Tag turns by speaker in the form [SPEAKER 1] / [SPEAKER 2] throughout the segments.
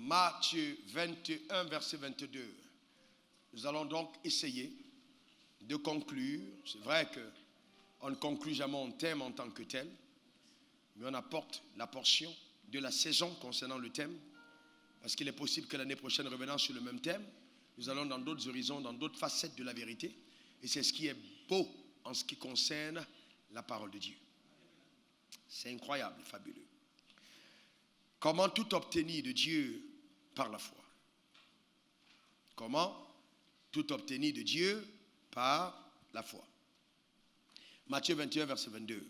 [SPEAKER 1] Matthieu 21, verset 22. Nous allons donc essayer de conclure. C'est vrai qu'on ne conclut jamais un thème en tant que tel, mais on apporte la portion de la saison concernant le thème, parce qu'il est possible que l'année prochaine, revenant sur le même thème, nous allons dans d'autres horizons, dans d'autres facettes de la vérité, et c'est ce qui est beau en ce qui concerne la parole de Dieu. C'est incroyable, fabuleux. Comment tout obtenir de Dieu par la foi? Comment tout obtenir de Dieu par la foi? Matthieu 21, verset 22.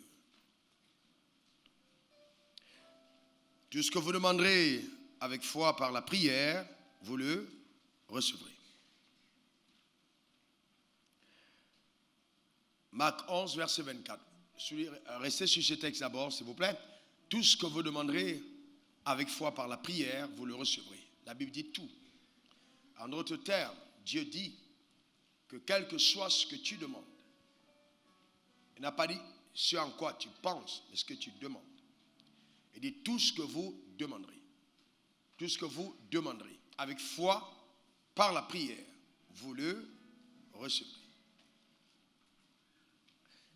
[SPEAKER 1] Tout ce que vous demanderez avec foi par la prière, vous le recevrez. Marc 11, verset 24. Restez sur ce texte d'abord, s'il vous plaît. Tout ce que vous demanderez avec foi par la prière, vous le recevrez. La Bible dit tout. En d'autres termes, Dieu dit que quel que soit ce que tu demandes, il n'a pas dit ce en quoi tu penses, mais ce que tu demandes. Il dit tout ce que vous demanderez. Tout ce que vous demanderez avec foi par la prière, vous le recevrez.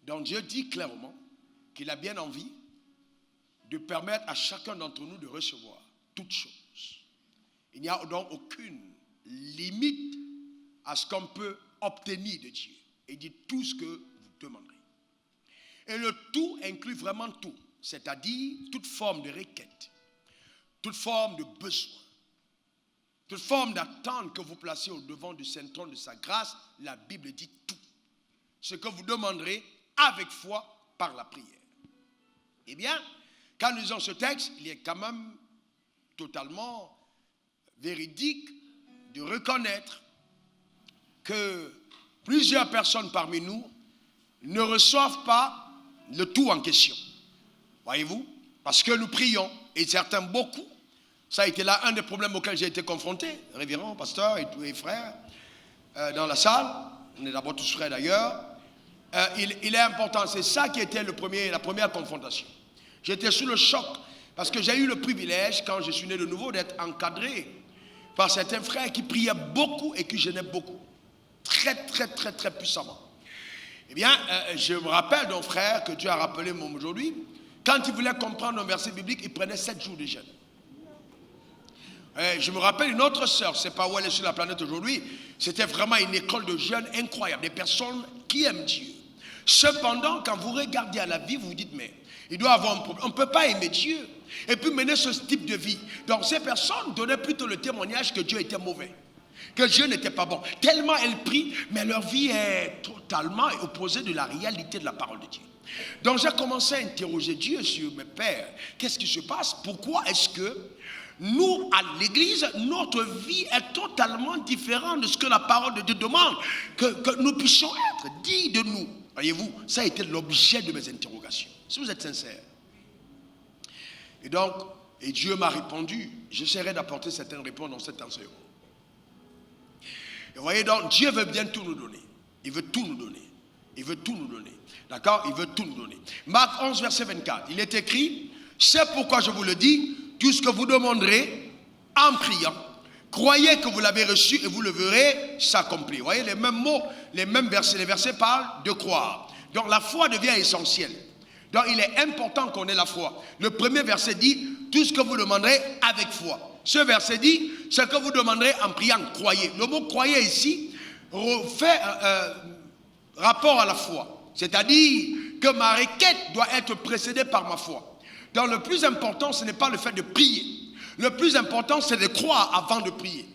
[SPEAKER 1] Donc Dieu dit clairement qu'il a bien envie de permettre à chacun d'entre nous de recevoir toutes choses. Il n'y a donc aucune limite à ce qu'on peut obtenir de Dieu. Il dit tout ce que vous demanderez. Et le tout inclut vraiment tout, c'est-à-dire toute forme de requête, toute forme de besoin, toute forme d'attente que vous placez au devant du saint trône de sa grâce. La Bible dit tout. Ce que vous demanderez avec foi par la prière. Eh bien, quand nous lisons ce texte, il est quand même totalement véridique de reconnaître que plusieurs personnes parmi nous ne reçoivent pas le tout en question. Voyez-vous? Parce que nous prions, et certains beaucoup. Ça a été là un des problèmes auxquels j'ai été confronté, révérend, pasteur et tous les frères, dans la salle. On est d'abord tous frères d'ailleurs. Il est important, c'est ça qui était la première confrontation. J'étais sous le choc parce que j'ai eu le privilège, quand je suis né de nouveau, d'être encadré par certains frères qui priaient beaucoup et qui jeûnaient beaucoup. Très, très, très, très puissamment. Eh bien, je me rappelle d'un frère que Dieu a rappelé aujourd'hui. Quand il voulait comprendre un verset biblique, il prenait 7 jours de jeûne. Je me rappelle une autre sœur, je ne sais pas où elle est sur la planète aujourd'hui, c'était vraiment une école de jeûne incroyable, des personnes qui aiment Dieu. Cependant, quand vous regardez à la vie, vous vous dites, mais il doit avoir un problème. On ne peut pas aimer Dieu et puis mener ce type de vie. Donc ces personnes donnaient plutôt le témoignage que Dieu était mauvais, que Dieu n'était pas bon. Tellement elles prient, mais leur vie est totalement opposée de la réalité de la parole de Dieu. Donc j'ai commencé à interroger Dieu sur mes pères. Qu'est-ce qui se passe? Pourquoi est-ce que nous, à l'église, notre vie est totalement différente de ce que la parole de Dieu demande que nous puissions être? Dit de nous. Voyez-vous, ça a été l'objet de mes interrogations. Si vous êtes sincère. Et Dieu m'a répondu. J'essaierai d'apporter certaines réponses dans cet enseignement. Et vous voyez donc, Dieu veut bien tout nous donner. Il veut tout nous donner. Il veut tout nous donner. D'accord? Il veut tout nous donner. Marc 11, verset 24. Il est écrit, c'est pourquoi je vous le dis, tout ce que vous demanderez en priant, croyez que vous l'avez reçu et vous le verrez s'accomplir. Vous voyez les mêmes mots, les mêmes versets. Les versets parlent de croire. Donc la foi devient essentielle. Donc il est important qu'on ait la foi. Le premier verset dit, tout ce que vous demanderez avec foi. Ce verset dit, ce que vous demanderez en priant, croyez. Le mot croyez ici fait rapport à la foi. C'est-à-dire que ma requête doit être précédée par ma foi. Donc le plus important, ce n'est pas le fait de prier. Le plus important, c'est de croire avant de prier.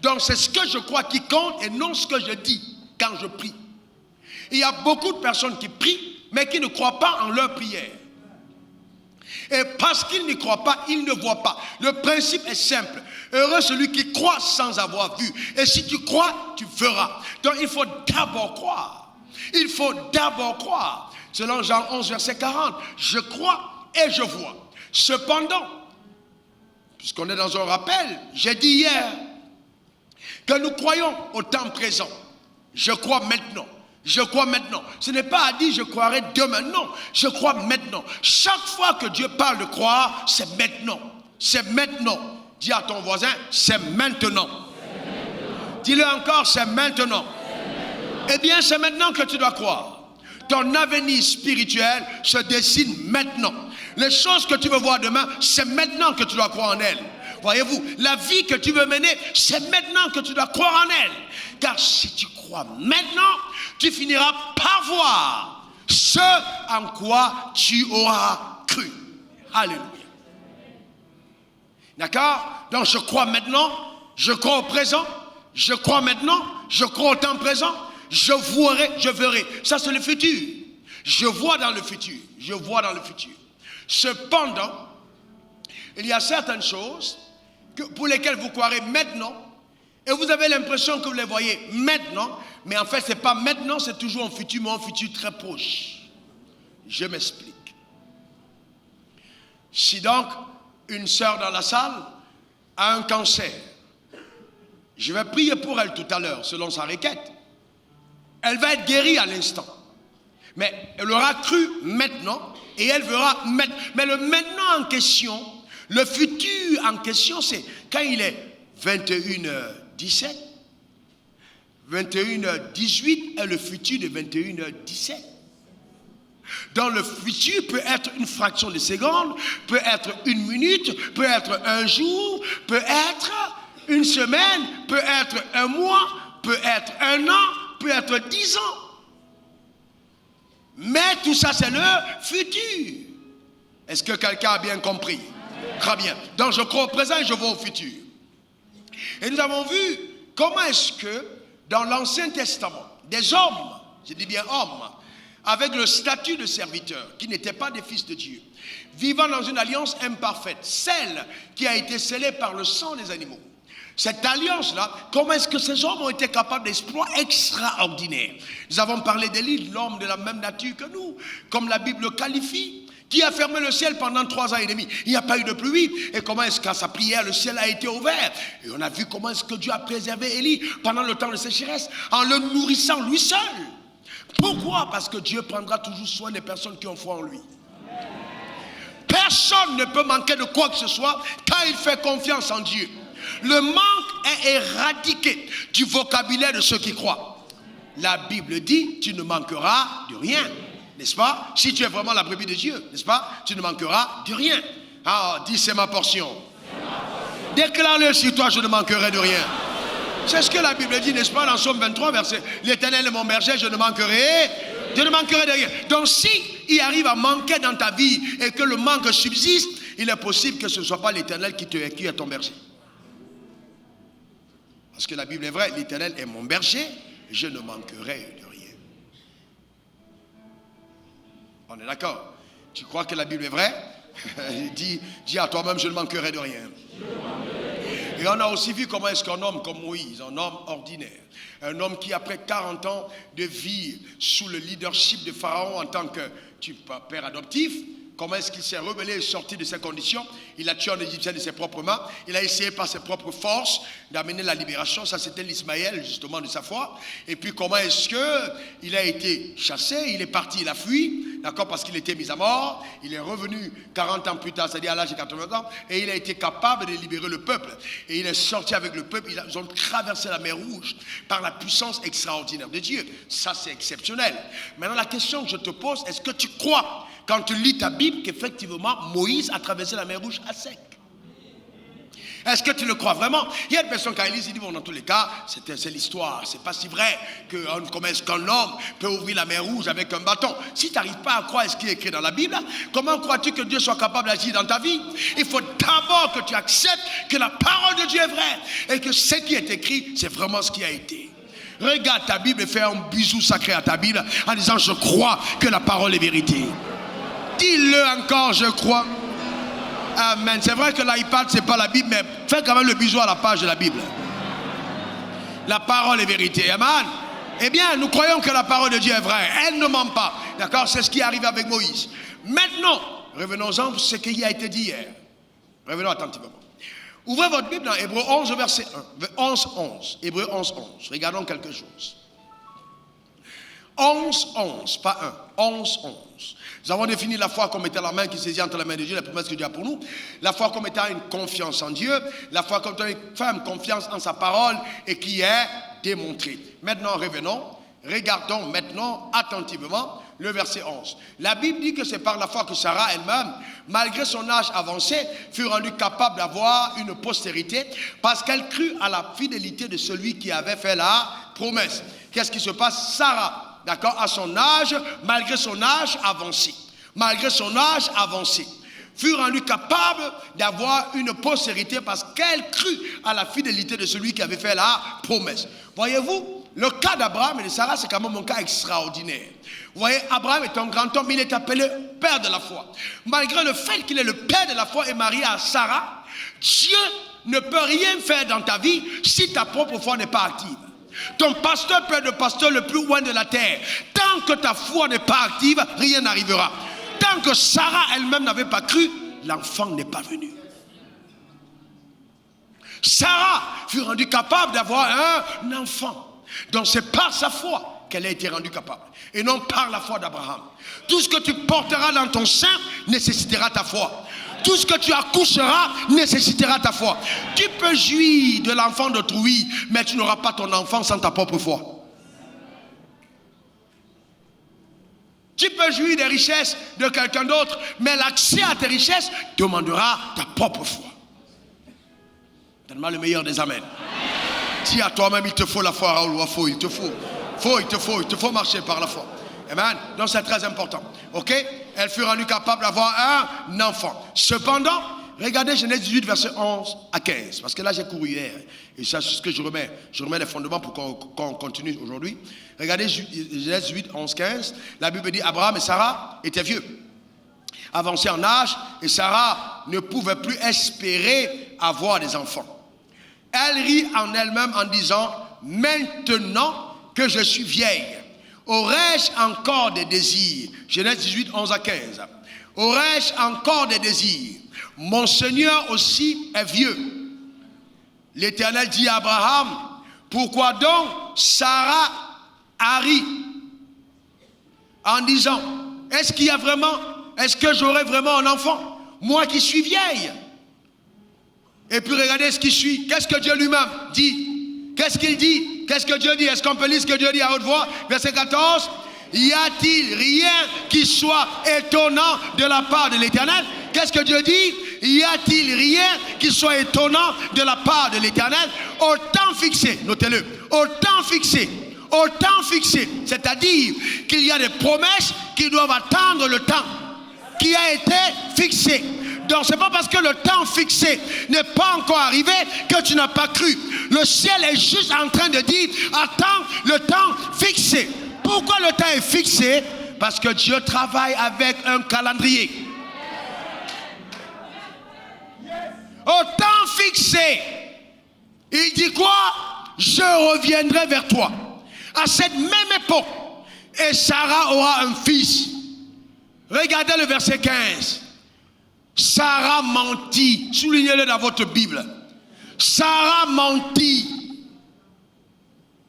[SPEAKER 1] Donc c'est ce que je crois qui compte et non ce que je dis quand je prie. Il y a beaucoup de personnes qui prient, mais qui ne croient pas en leur prière. Et parce qu'ils n'y croient pas, ils ne voient pas. Le principe est simple. Heureux celui qui croit sans avoir vu. Et si tu crois, tu feras. Donc il faut d'abord croire. Il faut d'abord croire. Selon Jean 11, verset 40, je crois et je vois. Cependant, puisqu'on est dans un rappel, j'ai dit hier que nous croyons au temps présent. Je crois maintenant. Je crois maintenant. Ce n'est pas à dire je croirai demain. Non, je crois maintenant. Chaque fois que Dieu parle de croire, c'est maintenant. C'est maintenant. Dis à ton voisin, c'est maintenant. Dis-le encore, c'est maintenant. Eh bien, c'est maintenant que tu dois croire. Ton avenir spirituel se dessine maintenant. Les choses que tu veux voir demain, c'est maintenant que tu dois croire en elles. Voyez-vous, la vie que tu veux mener, c'est maintenant que tu dois croire en elle. Car si tu crois maintenant, tu finiras par voir ce en quoi tu auras cru. Alléluia. D'accord? Donc je crois maintenant, je crois au présent, je crois maintenant, je crois au temps présent, je verrai. Ça c'est le futur. Je vois dans le futur. Je vois dans le futur. Cependant, il y a certaines choses pour lesquelles vous croirez maintenant et vous avez l'impression que vous les voyez maintenant, mais en fait ce n'est pas maintenant, c'est toujours un futur, mais un futur très proche. Je m'explique. Si donc une sœur dans la salle a un cancer, je vais prier pour elle tout à l'heure selon sa requête. Elle va être guérie à l'instant. Mais elle aura cru maintenant et elle verra maintenant. Mais le maintenant en question, le futur en question, c'est quand il est 21h17, 21h18 et le futur de 21h17. Dans le futur peut être une fraction de seconde, peut être une minute, peut être un jour, peut être une semaine, peut être un mois, peut être un an, peut être 10 ans. Mais tout ça, c'est le futur. Est-ce que quelqu'un a bien compris? Très bien. Donc, je crois au présent et je vois au futur. Et nous avons vu comment est-ce que, dans l'Ancien Testament, des hommes, je dis bien hommes, avec le statut de serviteur, qui n'étaient pas des fils de Dieu, vivant dans une alliance imparfaite, celle qui a été scellée par le sang des animaux. Cette alliance-là, comment est-ce que ces hommes ont été capables d'exploits extraordinaires? Nous avons parlé d'Élie, l'homme de la même nature que nous, comme la Bible le qualifie, qui a fermé le ciel pendant 3 ans et demi. Il n'y a pas eu de pluie. Et comment est-ce qu'à sa prière, le ciel a été ouvert? Et on a vu comment est-ce que Dieu a préservé Élie pendant le temps de sécheresse, en le nourrissant lui seul. Pourquoi? Parce que Dieu prendra toujours soin des personnes qui ont foi en lui. Personne ne peut manquer de quoi que ce soit quand il fait confiance en Dieu. Le manque est éradiqué du vocabulaire de ceux qui croient. La Bible dit, tu ne manqueras de rien, n'est-ce pas? Si tu es vraiment la brebis de Dieu, n'est-ce pas? Tu ne manqueras de rien. Ah, dis, c'est ma portion. Déclare-le sur toi, je ne manquerai de rien. C'est ce que la Bible dit, n'est-ce pas, dans Psaume 23, verset, l'Éternel est mon berger, je ne manquerai de rien. Donc si il arrive à manquer dans ta vie et que le manque subsiste, il est possible que ce ne soit pas l'Éternel qui est ton berger. Parce que la Bible est vraie, l'Éternel est mon berger, je ne manquerai de rien. On est d'accord? Tu crois que la Bible est vraie? dis à toi-même, je ne manquerai de rien. Et on a aussi vu comment est-ce qu'un homme comme Moïse, un homme ordinaire, un homme qui après 40 ans de vie sous le leadership de Pharaon en tant que père adoptif, comment est-ce qu'il s'est rebellé et sorti de ses conditions? Il a tué un Égyptien de ses propres mains. Il a essayé par ses propres forces d'amener la libération. Ça, c'était l'Ismaël, justement, de sa foi. Et puis, comment est-ce qu'il a été chassé? Il est parti, il a fui, d'accord, parce qu'il était mis à mort. Il est revenu 40 ans plus tard, c'est-à-dire à l'âge de 80 ans, et il a été capable de libérer le peuple. Et il est sorti avec le peuple. Ils ont traversé la mer Rouge par la puissance extraordinaire de Dieu. Ça, c'est exceptionnel. Maintenant, la question que je te pose, est-ce que tu crois, quand tu lis ta Bible, qu'effectivement Moïse a traversé la mer Rouge à sec? Est-ce que tu le crois vraiment? Il y a des personnes quand ils lisent, ils disent bon, dans tous les cas, c'est l'histoire, c'est pas si vrai comment est-ce qu'un homme peut ouvrir la mer Rouge avec un bâton. Si tu n'arrives pas à croire ce qui est écrit dans la Bible, comment crois-tu que Dieu soit capable d'agir dans ta vie? Il faut d'abord que tu acceptes que la parole de Dieu est vraie et que ce qui est écrit, c'est vraiment ce qui a été. Regarde ta Bible et fais un bisou sacré à ta Bible en disant je crois que la parole est vérité. Dis-le encore, je crois. Amen. C'est vrai que l'iPad, ce n'est pas la Bible, mais fais quand même le bisou à la page de la Bible. La parole est vérité. Amen. Eh bien, nous croyons que la parole de Dieu est vraie. Elle ne ment pas. D'accord? C'est ce qui est arrivé avec Moïse. Maintenant, revenons-en à ce qui a été dit hier. Revenons attentivement. Ouvrez votre Bible dans Hébreux 11, verset 1. 11. Hébreux 11, 11. Regardons quelque chose. 11, pas 1, 11. Nous avons défini la foi comme étant la main qui saisit entre les mains de Dieu, la promesse que Dieu a pour nous. La foi comme étant une confiance en Dieu. La foi comme étant une ferme confiance en sa parole et qui est démontrée. Maintenant, revenons. Regardons maintenant attentivement le verset 11. La Bible dit que c'est par la foi que Sarah elle-même, malgré son âge avancé, fut rendue capable d'avoir une postérité parce qu'elle crut à la fidélité de celui qui avait fait la promesse. Qu'est-ce qui se passe? Sarah, d'accord, à son âge, malgré son âge avancé, fut rendue capable d'avoir une postérité parce qu'elle crut à la fidélité de celui qui avait fait la promesse. Voyez-vous, le cas d'Abraham et de Sarah, c'est quand même un cas extraordinaire. Vous voyez, Abraham est un grand homme, il est appelé père de la foi. Malgré le fait qu'il est le père de la foi et marié à Sarah, Dieu ne peut rien faire dans ta vie si ta propre foi n'est pas active. Ton pasteur peut être le pasteur le plus loin de la terre. Tant que ta foi n'est pas active, rien n'arrivera. Tant que Sarah elle-même n'avait pas cru, l'enfant n'est pas venu. Sarah fut rendue capable d'avoir un enfant. Donc c'est par sa foi qu'elle a été rendue capable. Et non par la foi d'Abraham. Tout ce que tu porteras dans ton sein nécessitera ta foi. Tout ce que tu accoucheras nécessitera ta foi. Tu peux jouir de l'enfant d'autrui, mais tu n'auras pas ton enfant sans ta propre foi. Tu peux jouir des richesses de quelqu'un d'autre, mais l'accès à tes richesses demandera ta propre foi. Donne-moi le meilleur des amens. Dis à toi-même, il te faut la foi, Raoul Wafo, il te faut marcher par la foi. Amen. Donc c'est très important. Ok? Elle fut rendue capable d'avoir un enfant. Cependant, regardez Genèse 18, verset 11 à 15. Parce que là, j'ai couru hier. Et ça, c'est ce que je remets. Je remets les fondements pour qu'on continue aujourd'hui. Regardez Genèse 18, 11, 15. La Bible dit, Abraham et Sarah étaient vieux, avancés en âge, et Sarah ne pouvait plus espérer avoir des enfants. Elle rit en elle-même en disant, maintenant que je suis vieille, aurais-je encore des désirs? Genèse 18, 11 à 15. Aurais-je encore des désirs? Mon Seigneur aussi est vieux. L'Éternel dit à Abraham, pourquoi donc Sarah a ri en disant, est-ce que j'aurai vraiment un enfant? Moi qui suis vieille. Et puis regardez ce qui suit. Qu'est-ce que Dieu lui-même dit? Qu'est-ce qu'il dit? Qu'est-ce que Dieu dit? Est-ce qu'on peut lire ce que Dieu dit à haute voix? Verset 14. Y a-t-il rien qui soit étonnant de la part de l'Éternel? Qu'est-ce que Dieu dit? Y a-t-il rien qui soit étonnant de la part de l'Éternel? Au temps fixé, notez-le, au temps fixé, c'est-à-dire qu'il y a des promesses qui doivent attendre le temps qui a été fixé. Donc c'est pas parce que le temps fixé n'est pas encore arrivé que tu n'as pas cru. Le ciel est juste en train de dire, attends le temps fixé. Pourquoi le temps est fixé? Parce que Dieu travaille avec un calendrier. Au temps fixé, il dit quoi? Je reviendrai vers toi. À cette même époque, et Sarah aura un fils. Regardez le verset 15. Sarah mentit. Soulignez-le dans votre Bible. Sarah mentit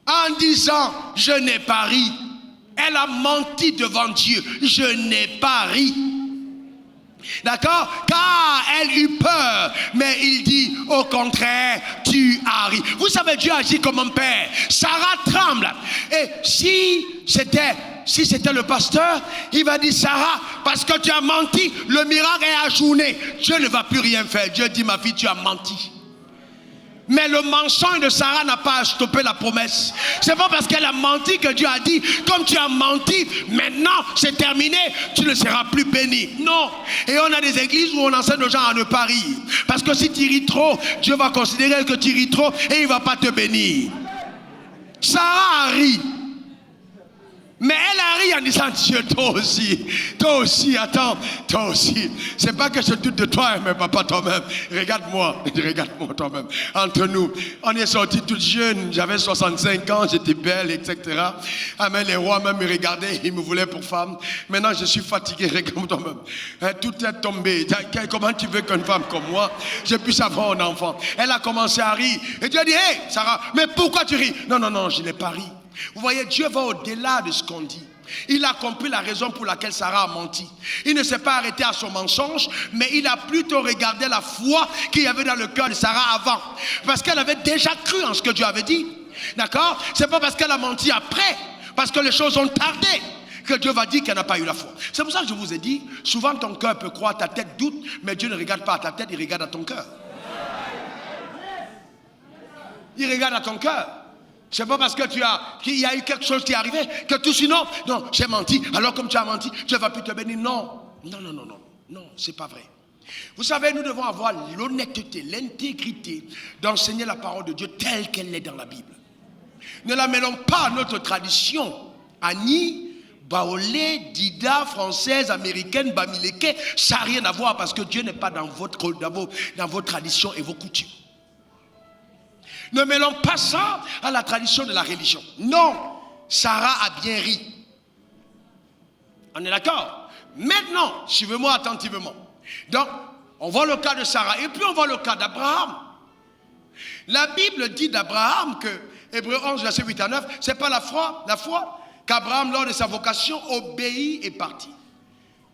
[SPEAKER 1] en disant, je n'ai pas ri. Elle a menti devant Dieu. Je n'ai pas ri. D'accord? Car elle eut peur. Mais il dit, au contraire, tu as ri. Vous savez, Dieu agit comme un père. Sarah tremble. Et si c'était le pasteur, il va dire, Sarah, parce que tu as menti, le miracle est ajourné. Dieu ne va plus rien faire. Dieu dit, ma fille, tu as menti. Mais le mensonge de Sarah n'a pas stoppé la promesse. C'est pas parce qu'elle a menti que Dieu a dit, comme tu as menti, maintenant c'est terminé, tu ne seras plus béni. Non. Et on a des églises où on enseigne aux gens à ne pas rire. Parce que si tu ris trop, Dieu va considérer que tu ris trop et il ne va pas te bénir. Sarah a ri. Mais elle a ri en disant, Dieu, toi aussi, attends, toi aussi. C'est pas que je doute de toi, mais papa, toi-même. Regarde-moi toi-même. Entre nous, on est sortis toutes jeunes, j'avais 65 ans, j'étais belle, etc. Amen, les rois même me regardaient, ils me voulaient pour femme. Maintenant, je suis fatigué, regarde toi-même. Tout est tombé. Comment tu veux qu'une femme comme moi, je puisse avoir un enfant? Elle a commencé à rire. Et Dieu a dit, hey, Sarah, mais pourquoi tu ris? Non, je n'ai pas ri. Vous voyez, Dieu va au-delà de ce qu'on dit. Il a compris la raison pour laquelle Sarah a menti. Il ne s'est pas arrêté à son mensonge, mais il a plutôt regardé la foi qu'il y avait dans le cœur de Sarah avant. Parce qu'elle avait déjà cru en ce que Dieu avait dit. D'accord? C'est pas parce qu'elle a menti après, parce que les choses ont tardé, que Dieu va dire qu'elle n'a pas eu la foi. C'est pour ça que je vous ai dit, souvent ton cœur peut croire, ta tête doute, mais Dieu ne regarde pas à ta tête, il regarde à ton cœur. Il regarde à ton cœur. C'est pas parce que qu'il y a eu quelque chose qui est arrivé que tout sinon, non, j'ai menti. Alors comme tu as menti, Dieu va plus te bénir. Non, c'est pas vrai. Vous savez, nous devons avoir l'honnêteté, l'intégrité d'enseigner la parole de Dieu telle qu'elle est dans la Bible. Ne la mêlons pas à notre tradition. Annie, Baolé, Dida, française, américaine, Bamileke, ça n'a rien à voir parce que Dieu n'est pas dans vos traditions et vos coutumes. Ne mêlons pas ça à la tradition de la religion. Non, Sarah a bien ri. On est d'accord? Maintenant, suivez-moi attentivement. Donc, on voit le cas de Sarah et puis on voit le cas d'Abraham. La Bible dit d'Abraham que, Hébreux 11, verset 8 à 9, c'est pas la foi qu'Abraham, lors de sa vocation, obéit et partit.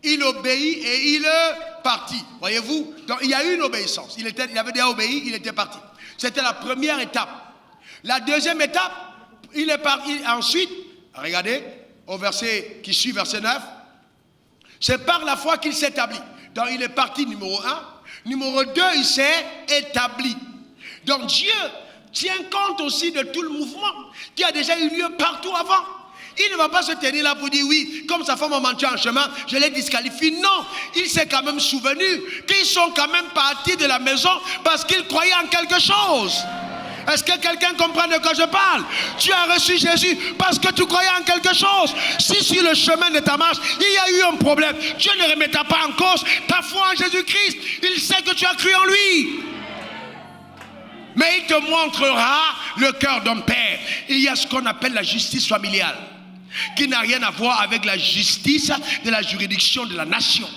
[SPEAKER 1] Il obéit et il est parti. Voyez-vous? Donc, il y a eu une obéissance. Il avait déjà obéi, il était parti. C'était la première étape. La deuxième étape, il est parti. Ensuite, regardez, au verset qui suit, verset 9, c'est par la foi qu'il s'établit. Donc il est parti numéro 1. Numéro 2, il s'est établi. Donc Dieu tient compte aussi de tout le mouvement qui a déjà eu lieu partout avant. Il ne va pas se tenir là pour dire oui, comme sa femme a menti en chemin, je l'ai disqualifié. Non, il s'est quand même souvenu qu'ils sont quand même partis de la maison parce qu'ils croyaient en quelque chose. Est-ce que quelqu'un comprend de quoi je parle? Tu as reçu Jésus parce que tu croyais en quelque chose. Si sur le chemin de ta marche, il y a eu un problème, Dieu ne remettra pas en cause ta foi en Jésus-Christ. Il sait que tu as cru en lui. Mais il te montrera le cœur d'un père. Il y a ce qu'on appelle la justice familiale, qui n'a rien à voir avec la justice de la juridiction de la nation.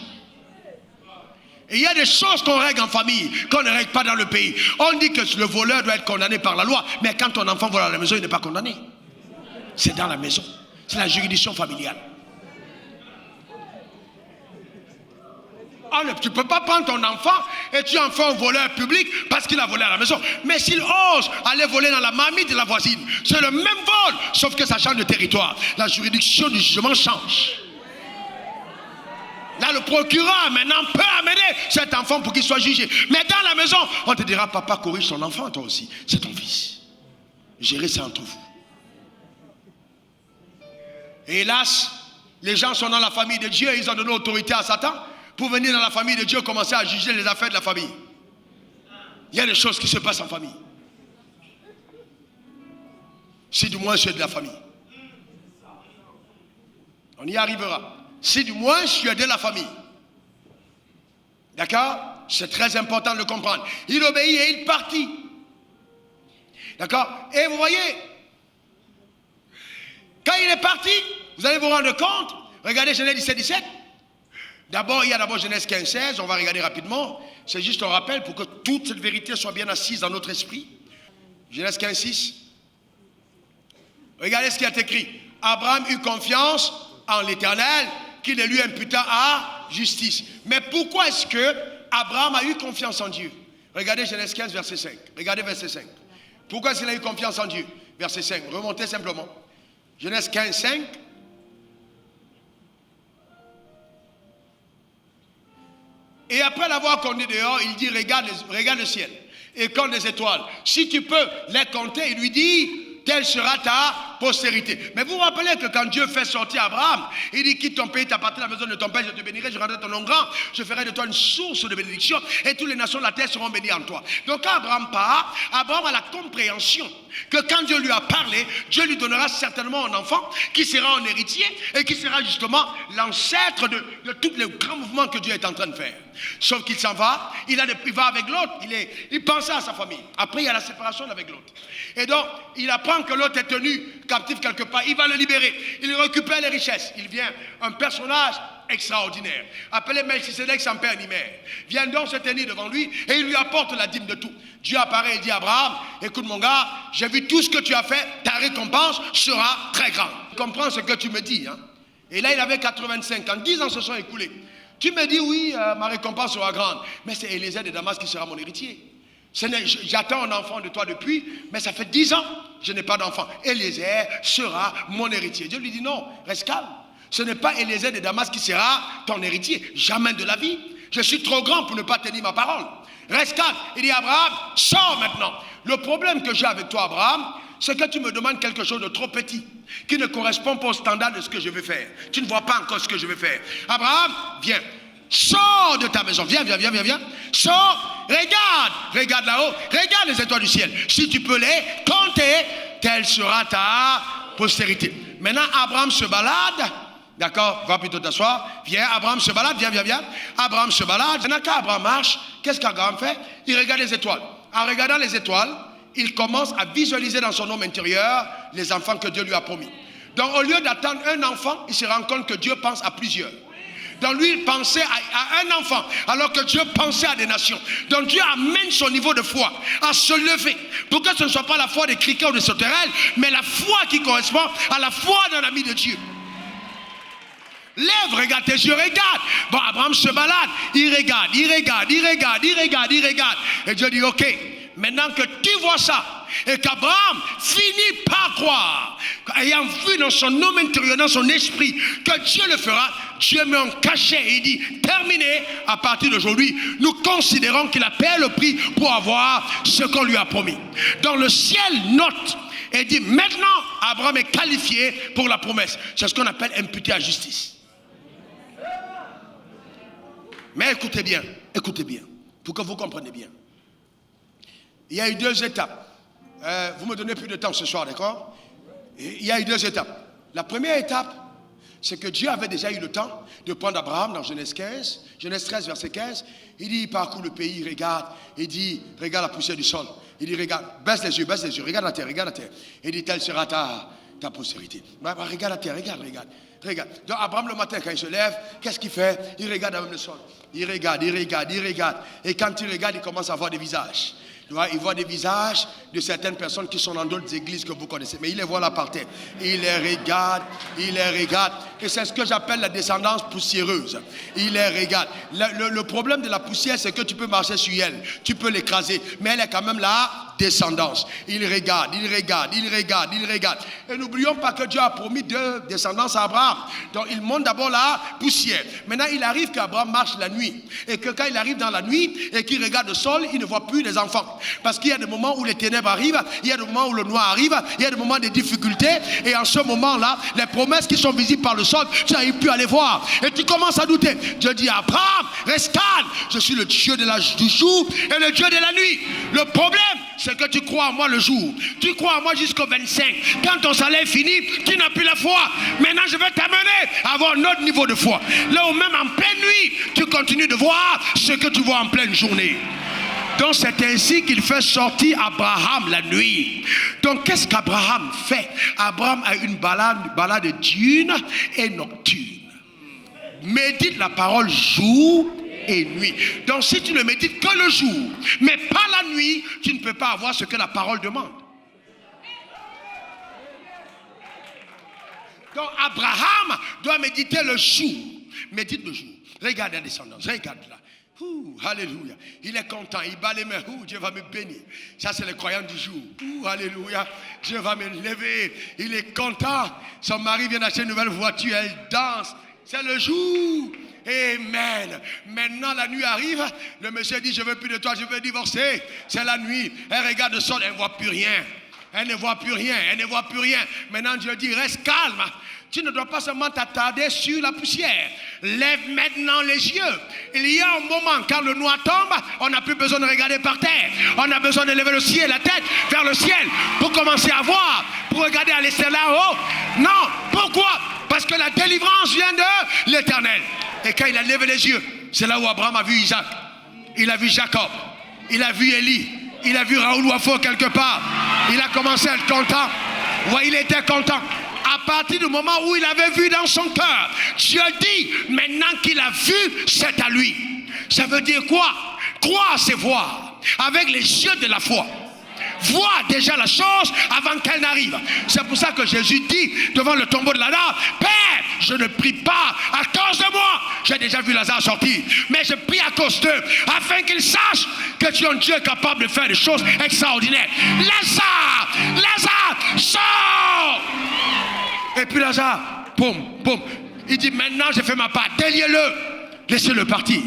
[SPEAKER 1] Et il y a des choses qu'on règle en famille, qu'on ne règle pas dans le pays. On dit que le voleur doit être condamné par la loi, mais quand ton enfant vole à la maison, il n'est pas condamné. C'est dans la maison. C'est la juridiction familiale. Tu ne peux pas prendre ton enfant et tu en fais un voleur public parce qu'il a volé à la maison. Mais s'il ose aller voler dans la marmite de la voisine, c'est le même vol, sauf que ça change de territoire. La juridiction du jugement change. Là, le procureur maintenant peut amener cet enfant pour qu'il soit jugé. Mais dans la maison, on te dira, papa corrige son enfant, toi aussi. C'est ton fils. Gérez ça entre vous. Et hélas, les gens sont dans la famille de Dieu et ils ont donné autorité à Satan pour venir dans la famille de Dieu commencer à juger les affaires de la famille. Il y a des choses qui se passent en famille. Si du moins je suis de la famille. On y arrivera. Si du moins je suis de la famille. D'accord? C'est très important de le comprendre. Il obéit et il partit. D'accord? Et vous voyez, quand il est parti, vous allez vous rendre compte, regardez Genèse 17, 17. D'abord, il y a d'abord Genèse 15, 16, on va regarder rapidement. C'est juste un rappel pour que toute cette vérité soit bien assise dans notre esprit. Genèse 15, 6. Regardez ce qui est écrit. Abraham eut confiance en l'Éternel, qui le lui imputa à justice. Mais pourquoi est-ce que Abraham a eu confiance en Dieu? Regardez Genèse 15, verset 5. Regardez verset 5. Pourquoi est-ce qu'il a eu confiance en Dieu? Verset 5. Remontez simplement. Genèse 15, 5. Et après l'avoir conduit dehors, il dit, regarde le ciel et compte les étoiles. Si tu peux les compter, il lui dit, telle sera ta postérité. Mais vous vous rappelez que quand Dieu fait sortir Abraham, il dit, quitte ton pays, t'appartiens à la maison de ton père, je te bénirai, je rendrai ton nom grand, je ferai de toi une source de bénédiction et toutes les nations de la terre seront bénies en toi. Donc quand Abraham part, Abraham a la compréhension que quand Dieu lui a parlé, Dieu lui donnera certainement un enfant qui sera un héritier et qui sera justement l'ancêtre de tous les grands mouvements que Dieu est en train de faire. Sauf qu'il s'en va, il va avec l'autre, il pensait à sa famille. Après il y a la séparation avec l'autre. Et donc il apprend que l'autre est tenu captif quelque part, il va le libérer. Il récupère les richesses. Il vient, un personnage extraordinaire, appelé Melchisedec sans père ni mère, vient donc se tenir devant lui et il lui apporte la dîme de tout. Dieu apparaît et dit à Abraham, écoute mon gars, j'ai vu tout ce que tu as fait, ta récompense sera très grande. Tu comprends ce que tu me dis, hein? Et là il avait 85 ans, 10 ans se sont écoulés. Tu me dis oui, ma récompense sera grande, mais c'est Eliezer de Damas qui sera mon héritier. J'attends un enfant de toi depuis, mais ça fait 10 ans, je n'ai pas d'enfant. Eliezer sera mon héritier. Dieu lui dit non, reste calme. Ce n'est pas Eliezer de Damas qui sera ton héritier, jamais de la vie. Je suis trop grand pour ne pas tenir ma parole. Reste calme. Il dit Abraham, sors maintenant. Le problème que j'ai avec toi, Abraham, c'est que tu me demandes quelque chose de trop petit, qui ne correspond pas au standard de ce que je vais faire. Tu ne vois pas encore ce que je vais faire. Abraham, viens. Sors de ta maison, viens. Sors, regarde là-haut, regarde les étoiles du ciel. Si tu peux les compter, telle sera ta postérité. Maintenant, Abraham se balade. D'accord, va plutôt t'asseoir. Viens, Abraham se balade, viens. Abraham se balade. Maintenant, quand Abraham marche, qu'est-ce qu'Abraham fait? Il regarde les étoiles. En regardant les étoiles, il commence à visualiser dans son homme intérieur les enfants que Dieu lui a promis. Donc, au lieu d'attendre un enfant, il se rend compte que Dieu pense à plusieurs. Donc lui, il pensait à un enfant, alors que Dieu pensait à des nations. Donc Dieu amène son niveau de foi à se lever, pour que ce ne soit pas la foi des criquets ou des sauterelles, mais la foi qui correspond à la foi d'un ami de Dieu. Lève, regarde tes yeux, regarde. Bon, Abraham se balade, il regarde. Et Dieu dit, ok, maintenant que tu vois ça, et qu'Abraham finit par croire, ayant vu dans son homme intérieur, dans son esprit, que Dieu le fera, Dieu met en cachet et il dit, terminé, à partir d'aujourd'hui, nous considérons qu'il a payé le prix pour avoir ce qu'on lui a promis. Donc le ciel note et dit, maintenant, Abraham est qualifié pour la promesse. C'est ce qu'on appelle imputé à justice. Mais écoutez bien, pour que vous compreniez bien. Il y a eu 2 étapes. Vous me donnez plus de temps ce soir, d'accord? Il y a eu 2 étapes. La première étape, c'est que Dieu avait déjà eu le temps de prendre Abraham dans Genèse 15, Genèse 13, verset 15. Il dit, il parcourt le pays, il regarde. Il dit, regarde la poussière du sol. Il dit, regarde, baisse les yeux, regarde la terre. Il dit, telle sera ta postérité. Regarde la terre, regarde. Donc Abraham le matin quand il se lève, qu'est-ce qu'il fait? Il regarde même le sol. Il regarde. Et quand il regarde, il commence à voir des visages. Il voit des visages de certaines personnes qui sont dans d'autres églises que vous connaissez. Mais il les voit là par terre. Il les regarde. Et c'est ce que j'appelle la descendance poussiéreuse. Il les regarde. Le problème de la poussière, c'est que tu peux marcher sur elle. Tu peux l'écraser. Mais elle est quand même là. Descendance. Il regarde. Et n'oublions pas que Dieu a promis 2 descendances à Abraham. Donc il monte d'abord la poussière. Maintenant il arrive qu'Abraham marche la nuit. Et que quand il arrive dans la nuit et qu'il regarde le sol, il ne voit plus les enfants. Parce qu'il y a des moments où les ténèbres arrivent, il y a des moments où le noir arrive, il y a des moments de difficultés. Et en ce moment-là, les promesses qui sont visibles par le sol, tu n'arrives plus à les voir. Et tu commences à douter. Dieu dit à Abraham, reste calme. Je suis le Dieu du jour et le Dieu de la nuit. Le problème, c'est que tu crois en moi le jour. Tu crois en moi jusqu'au 25. Quand ton salaire est fini, tu n'as plus la foi. Maintenant, je vais t'amener à avoir un autre niveau de foi. Là où même en pleine nuit, tu continues de voir ce que tu vois en pleine journée. Donc c'est ainsi qu'il fait sortir Abraham la nuit. Donc qu'est-ce qu'Abraham fait? Abraham a une balade diurne et nocturne. Médite la parole jour et nuit. Donc si tu ne médites que le jour, mais pas la nuit, tu ne peux pas avoir ce que la parole demande. Donc Abraham doit méditer le jour. Médite le jour. Regarde la descendance, regarde là. Alléluia. Il est content, il bat les mains. Dieu va me bénir. Ça, c'est le croyant du jour. Alléluia. Dieu va me lever. Il est content. Son mari vient d'acheter une nouvelle voiture. Elle danse. C'est le jour. Amen. Maintenant, la nuit arrive. Le monsieur dit, je ne veux plus de toi, je veux divorcer. C'est la nuit. Elle regarde le sol, elle ne voit plus rien. Elle ne voit plus rien. Maintenant, Dieu dit, reste calme. Tu ne dois pas seulement t'attarder sur la poussière. Lève maintenant les yeux. Il y a un moment, quand le noir tombe, on n'a plus besoin de regarder par terre. On a besoin de lever le ciel, la tête vers le ciel, pour commencer à voir, pour regarder à l'extérieur là-haut. Non, pourquoi? Parce que la délivrance vient de l'Éternel. Et quand il a levé les yeux, c'est là où Abraham a vu Isaac. Il a vu Jacob. Il a vu Élie. Il a vu Raoul Wafo quelque part. Il a commencé à être content. Ouais, il était content. À partir du moment où il avait vu dans son cœur, Dieu dit, maintenant qu'il a vu, c'est à lui. Ça veut dire quoi? Croire, c'est voir. Avec les yeux de la foi. Voir déjà la chose avant qu'elle n'arrive. C'est pour ça que Jésus dit devant le tombeau de Lazare, Père, je ne prie pas à cause de moi. J'ai déjà vu Lazare sortir. Mais je prie à cause d'eux, afin qu'ils sachent que tu es un Dieu capable de faire des choses extraordinaires. Lazare, Lazare, sors! Et puis Lazare, boum, boum. Il dit, maintenant j'ai fait ma part, déliez-le, laissez-le partir.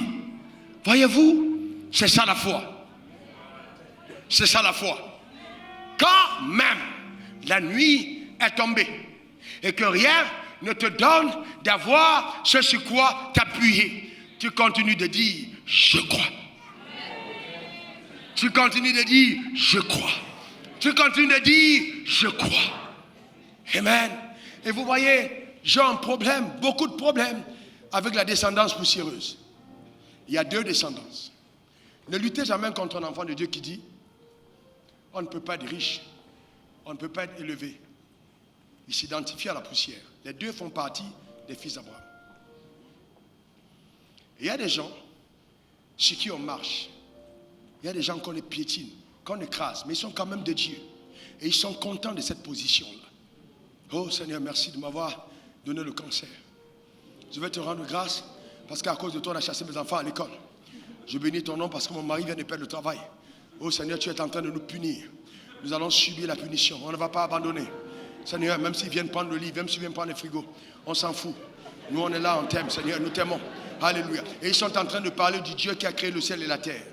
[SPEAKER 1] Voyez-vous, c'est ça la foi. C'est ça la foi. Quand même la nuit est tombée et que rien ne te donne d'avoir ce sur quoi t'appuyer, tu continues de dire, je crois. Tu continues de dire, je crois. Tu continues de dire, je crois. Amen. Et vous voyez, j'ai un problème, beaucoup de problèmes avec la descendance poussiéreuse. Il y a deux descendances. Ne luttez jamais contre un enfant de Dieu qui dit, on ne peut pas être riche, on ne peut pas être élevé. Il s'identifie à la poussière. Les deux font partie des fils d'Abraham. Il y a des gens sur qui on marche. Il y a des gens qu'on les piétine, qu'on écrase, mais ils sont quand même de Dieu. Et ils sont contents de cette position-là. Oh Seigneur, merci de m'avoir donné le cancer. Je vais te rendre grâce parce qu'à cause de toi, on a chassé mes enfants à l'école. Je bénis ton nom parce que mon mari vient de perdre le travail. Oh Seigneur, tu es en train de nous punir. Nous allons subir la punition. On ne va pas abandonner. Seigneur, même s'ils viennent prendre le lit, même s'ils viennent prendre les frigos, on s'en fout. Nous, on est là, on t'aime, Seigneur, nous t'aimons. Alléluia. Et ils sont en train de parler du Dieu qui a créé le ciel et la terre.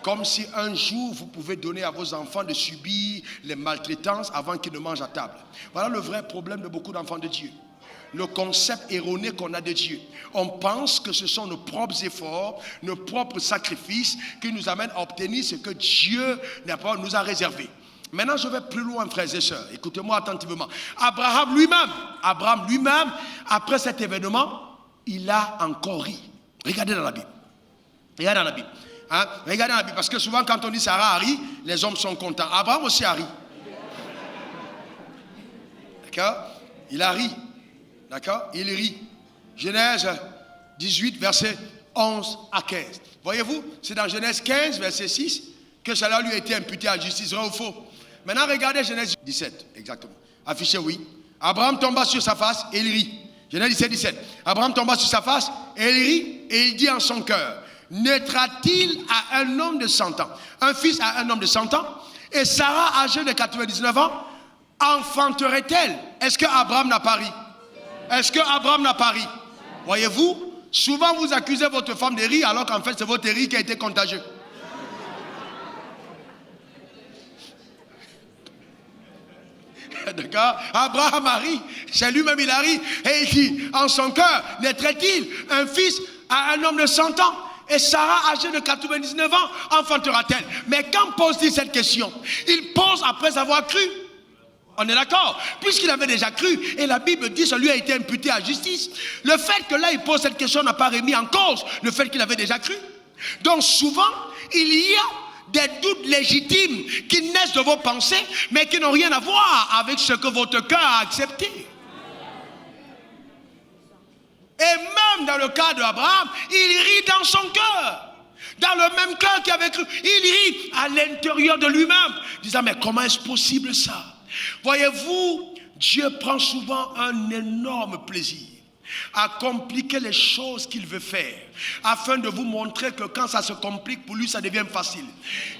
[SPEAKER 1] Comme si un jour, vous pouvez donner à vos enfants de subir les maltraitances avant qu'ils ne mangent à table. Voilà le vrai problème de beaucoup d'enfants de Dieu. Le concept erroné qu'on a de Dieu. On pense que ce sont nos propres efforts, nos propres sacrifices qui nous amènent à obtenir ce que Dieu nous a réservé. Maintenant, je vais plus loin, frères et sœurs. Écoutez-moi attentivement. Abraham lui-même, après cet événement, il a encore ri. Regardez dans la Bible. Regardez dans la Bible. Hein? Regardez dans la Bible. Parce que souvent, quand on dit Sarah a ri, les hommes sont contents. Abraham aussi a ri. D'accord? Il a ri. D'accord? Il rit. Genèse 18, versets 11 à 15. Voyez-vous, c'est dans Genèse 15, verset 6, que cela lui a été imputé à justice. Vrai ou faux? Maintenant, regardez Genèse 17, exactement. Affiché, oui. Abraham tomba sur sa face et il rit. Genèse 17, 17. Abraham tomba sur sa face et il rit et il dit en son cœur, naîtra-t-il à un homme de 100 ans, un fils à un homme de 100 ans, et Sarah, âgée de 99 ans, enfanterait-elle? Est-ce que Abraham n'a pas ri? Est-ce que Abraham n'a pas ri? Voyez-vous, souvent vous accusez votre femme de rire alors qu'en fait c'est votre rire qui a été contagieux. D'accord? Abraham a ri, c'est lui-même il a ri. Et il dit, en son cœur, naîtrait-il un fils à un homme de 100 ans? Et Sarah, âgée de 99 ans, enfantera-t-elle? Mais quand pose-t-il cette question? Il pose après avoir cru. On est d'accord? Puisqu'il avait déjà cru, et la Bible dit que ça lui a été imputé à justice. Le fait que là il pose cette question n'a pas remis en cause le fait qu'il avait déjà cru. Donc souvent, il y a des doutes légitimes qui naissent de vos pensées, mais qui n'ont rien à voir avec ce que votre cœur a accepté. Et même dans le cas d'Abraham, il rit dans son cœur. Dans le même cœur qu'il avait cru, il rit à l'intérieur de lui-même, disant, mais comment est-ce possible ça? Voyez-vous, Dieu prend souvent un énorme plaisir à compliquer les choses qu'il veut faire, afin de vous montrer que quand ça se complique, pour lui, ça devient facile.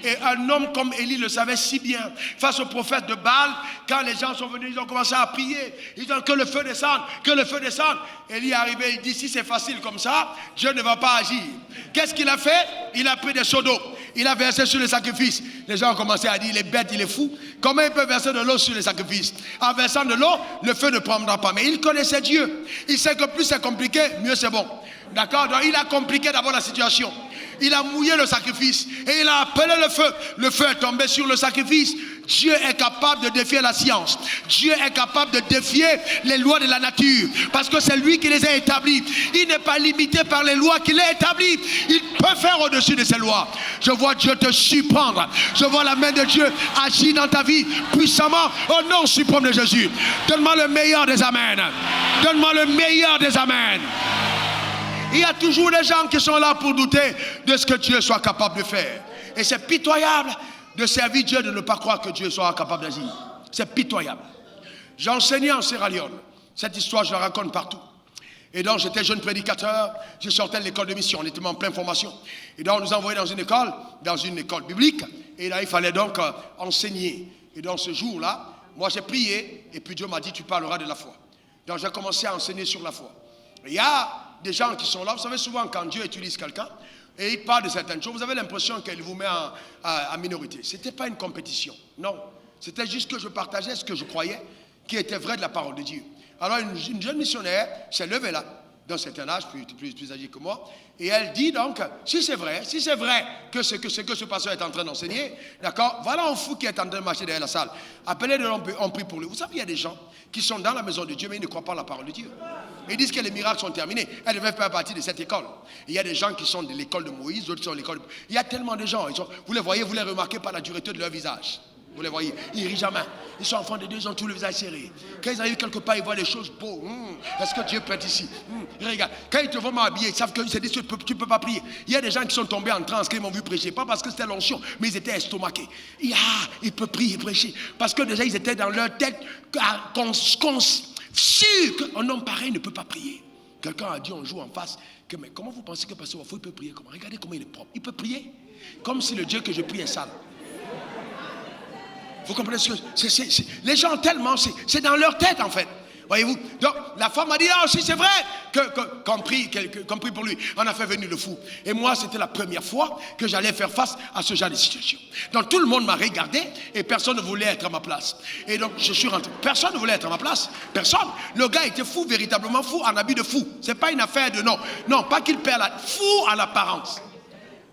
[SPEAKER 1] Et un homme comme Élie le savait si bien, face au prophète de Baal, quand les gens sont venus, ils ont commencé à prier, ils ont dit que le feu descende, que le feu descende. Élie est arrivé, il dit, si c'est facile comme ça, Dieu ne va pas agir. Qu'est-ce qu'il a fait? Il a pris des seaux d'eau, il a versé sur les sacrifices. Les gens ont commencé à dire, il est bête, il est fou. Comment il peut verser de l'eau sur les sacrifices? En versant de l'eau, le feu ne prendra pas. Mais il connaissait Dieu. Il sait que plus c'est compliqué, mieux c'est bon. D'accord? Donc il a compliqué d'abord la situation. Il a mouillé le sacrifice et il a appelé le feu. Le feu est tombé sur le sacrifice. Dieu est capable de défier la science. Dieu est capable de défier les lois de la nature. Parce que c'est lui qui les a établies. Il n'est pas limité par les lois qu'il a établies. Il peut faire au-dessus de ces lois. Je vois Dieu te surprendre. Je vois la main de Dieu agir dans ta vie puissamment au nom suprême de Jésus. Donne-moi le meilleur des amens. Donne-moi le meilleur des amens. Il y a toujours des gens qui sont là pour douter de ce que Dieu soit capable de faire. Et c'est pitoyable de servir Dieu, de ne pas croire que Dieu soit capable d'agir. C'est pitoyable. J'ai enseigné en Sierra Leone. Cette histoire, je la raconte partout. Et donc, j'étais jeune prédicateur. Je sortais de l'école de mission. On était en pleine formation. Et donc, on nous a envoyés dans une école biblique. Et là, il fallait donc enseigner. Et dans ce jour-là, moi, j'ai prié. Et puis Dieu m'a dit, tu parleras de la foi. Donc, j'ai commencé à enseigner sur la foi. Et il y a des gens qui sont là. Vous savez, souvent, quand Dieu utilise quelqu'un, et il parle de certaines choses, vous avez l'impression qu'il vous met en minorité. Ce n'était pas une compétition, non. C'était juste que je partageais ce que je croyais qui était vrai de la parole de Dieu. Alors une jeune missionnaire s'est levée là, d'un certain âge, plus âgée que moi, et elle dit donc, si c'est vrai que ce que ce pasteur est en train d'enseigner, d'accord, voilà un fou qui est en train de marcher derrière la salle. Appelez-le, on prie pour lui. Vous savez, il y a des gens qui sont dans la maison de Dieu, mais ils ne croient pas à la parole de Dieu. Ils disent que les miracles sont terminés. Elles devaient faire partie de cette école. Il y a des gens qui sont de l'école de Moïse, d'autres sont de l'école de... Il y a tellement de gens. Vous les voyez, vous les remarquez par la dureté de leur visage. Vous les voyez, ils rient jamais. Ils sont enfants de Dieu, ils ont tout le visage serré. Quand ils arrivent quelque part, ils voient des choses beaux. Est-ce que Dieu peut être ici? Regarde, quand ils te voient habillés, ils savent qu'ils se disent tu ne peux pas prier. Il y a des gens qui sont tombés en transe, qui m'ont vu prêcher. Pas parce que c'était l'onction, mais ils étaient estomaqués. Il peut prier, prêcher. Parce que déjà, ils étaient dans leur tête sûrs qu'un homme pareil ne peut pas prier. Quelqu'un a dit un jour en face que, mais comment vous pensez que Pasteur Wafo peut prier? Comment? Regardez comment il est propre. Il peut prier comme si le Dieu que je prie est sale. Vous comprenez ce que les gens tellement, c'est dans leur tête en fait. Voyez-vous? Donc la femme a dit, ah si c'est vrai qu'on prie pour lui. On a fait venir le fou. Et moi c'était la première fois que j'allais faire face à ce genre de situation. Donc tout le monde m'a regardé et personne ne voulait être à ma place. Et donc je suis rentré. Personne ne voulait être à ma place. Personne. Le gars était fou, véritablement fou, en habit de fou. C'est pas une affaire de non. Non, pas qu'il perd fou à l'apparence.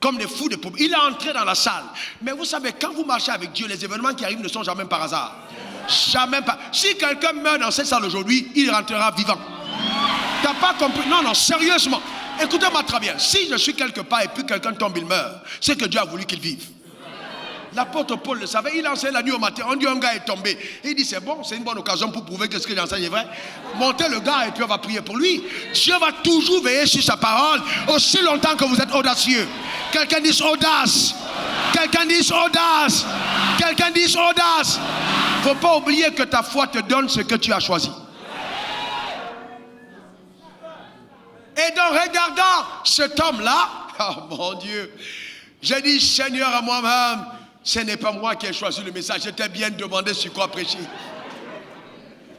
[SPEAKER 1] Comme des fous de pauvres. Il est entré dans la salle. Mais vous savez, quand vous marchez avec Dieu, les événements qui arrivent ne sont jamais par hasard. Jamais pas. Si quelqu'un meurt dans cette salle aujourd'hui, il rentrera vivant. T'as pas compris? Non, non, sérieusement. Écoutez-moi très bien. Si je suis quelque part et puis quelqu'un tombe, il meurt, c'est que Dieu a voulu qu'il vive. L'apôtre Paul le savait, il enseigne la nuit au matin, on dit un gars est tombé. Il dit c'est bon, c'est une bonne occasion pour prouver que ce qu'il enseigne est vrai. Montez le gars et puis on va prier pour lui. Dieu va toujours veiller sur sa parole aussi longtemps que vous êtes audacieux. Quelqu'un dit audace. Quelqu'un dit audace. Quelqu'un dit audace. Il ne faut pas oublier que ta foi te donne ce que tu as choisi. Et donc regardant cet homme-là, oh mon Dieu, j'ai dit Seigneur à moi-même, ce n'est pas moi qui ai choisi le message, je t'ai bien demandé sur quoi prêcher.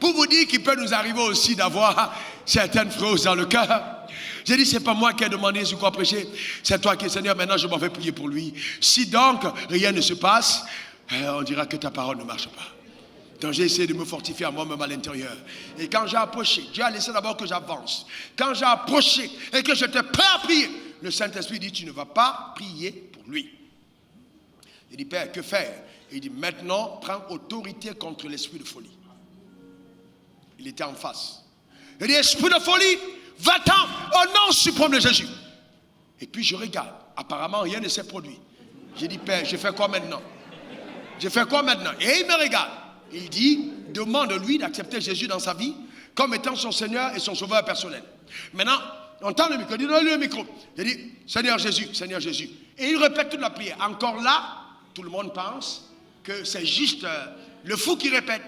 [SPEAKER 1] Pour vous dire qu'il peut nous arriver aussi d'avoir certaines fraudes dans le cœur. J'ai dit, c'est pas moi qui ai demandé sur quoi prêcher, c'est toi qui es Seigneur, maintenant je m'en vais prier pour lui. Si donc rien ne se passe, on dira que ta parole ne marche pas. Donc j'ai essayé de me fortifier à moi-même à l'intérieur. Et quand j'ai approché, Dieu a laissé d'abord que j'avance. Quand j'ai approché et que j'étais prêt à prier, le Saint-Esprit dit, tu ne vas pas prier pour lui. Il dit, Père, que faire? Il dit, maintenant, prends autorité contre l'esprit de folie. Il était en face. Il dit, esprit de folie, va-t'en au nom suprême de Jésus. Et puis je regarde. Apparemment, rien ne s'est produit. J'ai dit, Père, je fais quoi maintenant? Je fais quoi maintenant? Et il me regarde. Il dit, demande-lui d'accepter Jésus dans sa vie comme étant son Seigneur et son Sauveur personnel. Maintenant, on tend le micro, il dit, donne-lui le micro. Il dit, Seigneur Jésus, Seigneur Jésus. Et il répète toute la prière. Encore là, tout le monde pense que c'est juste le fou qui répète.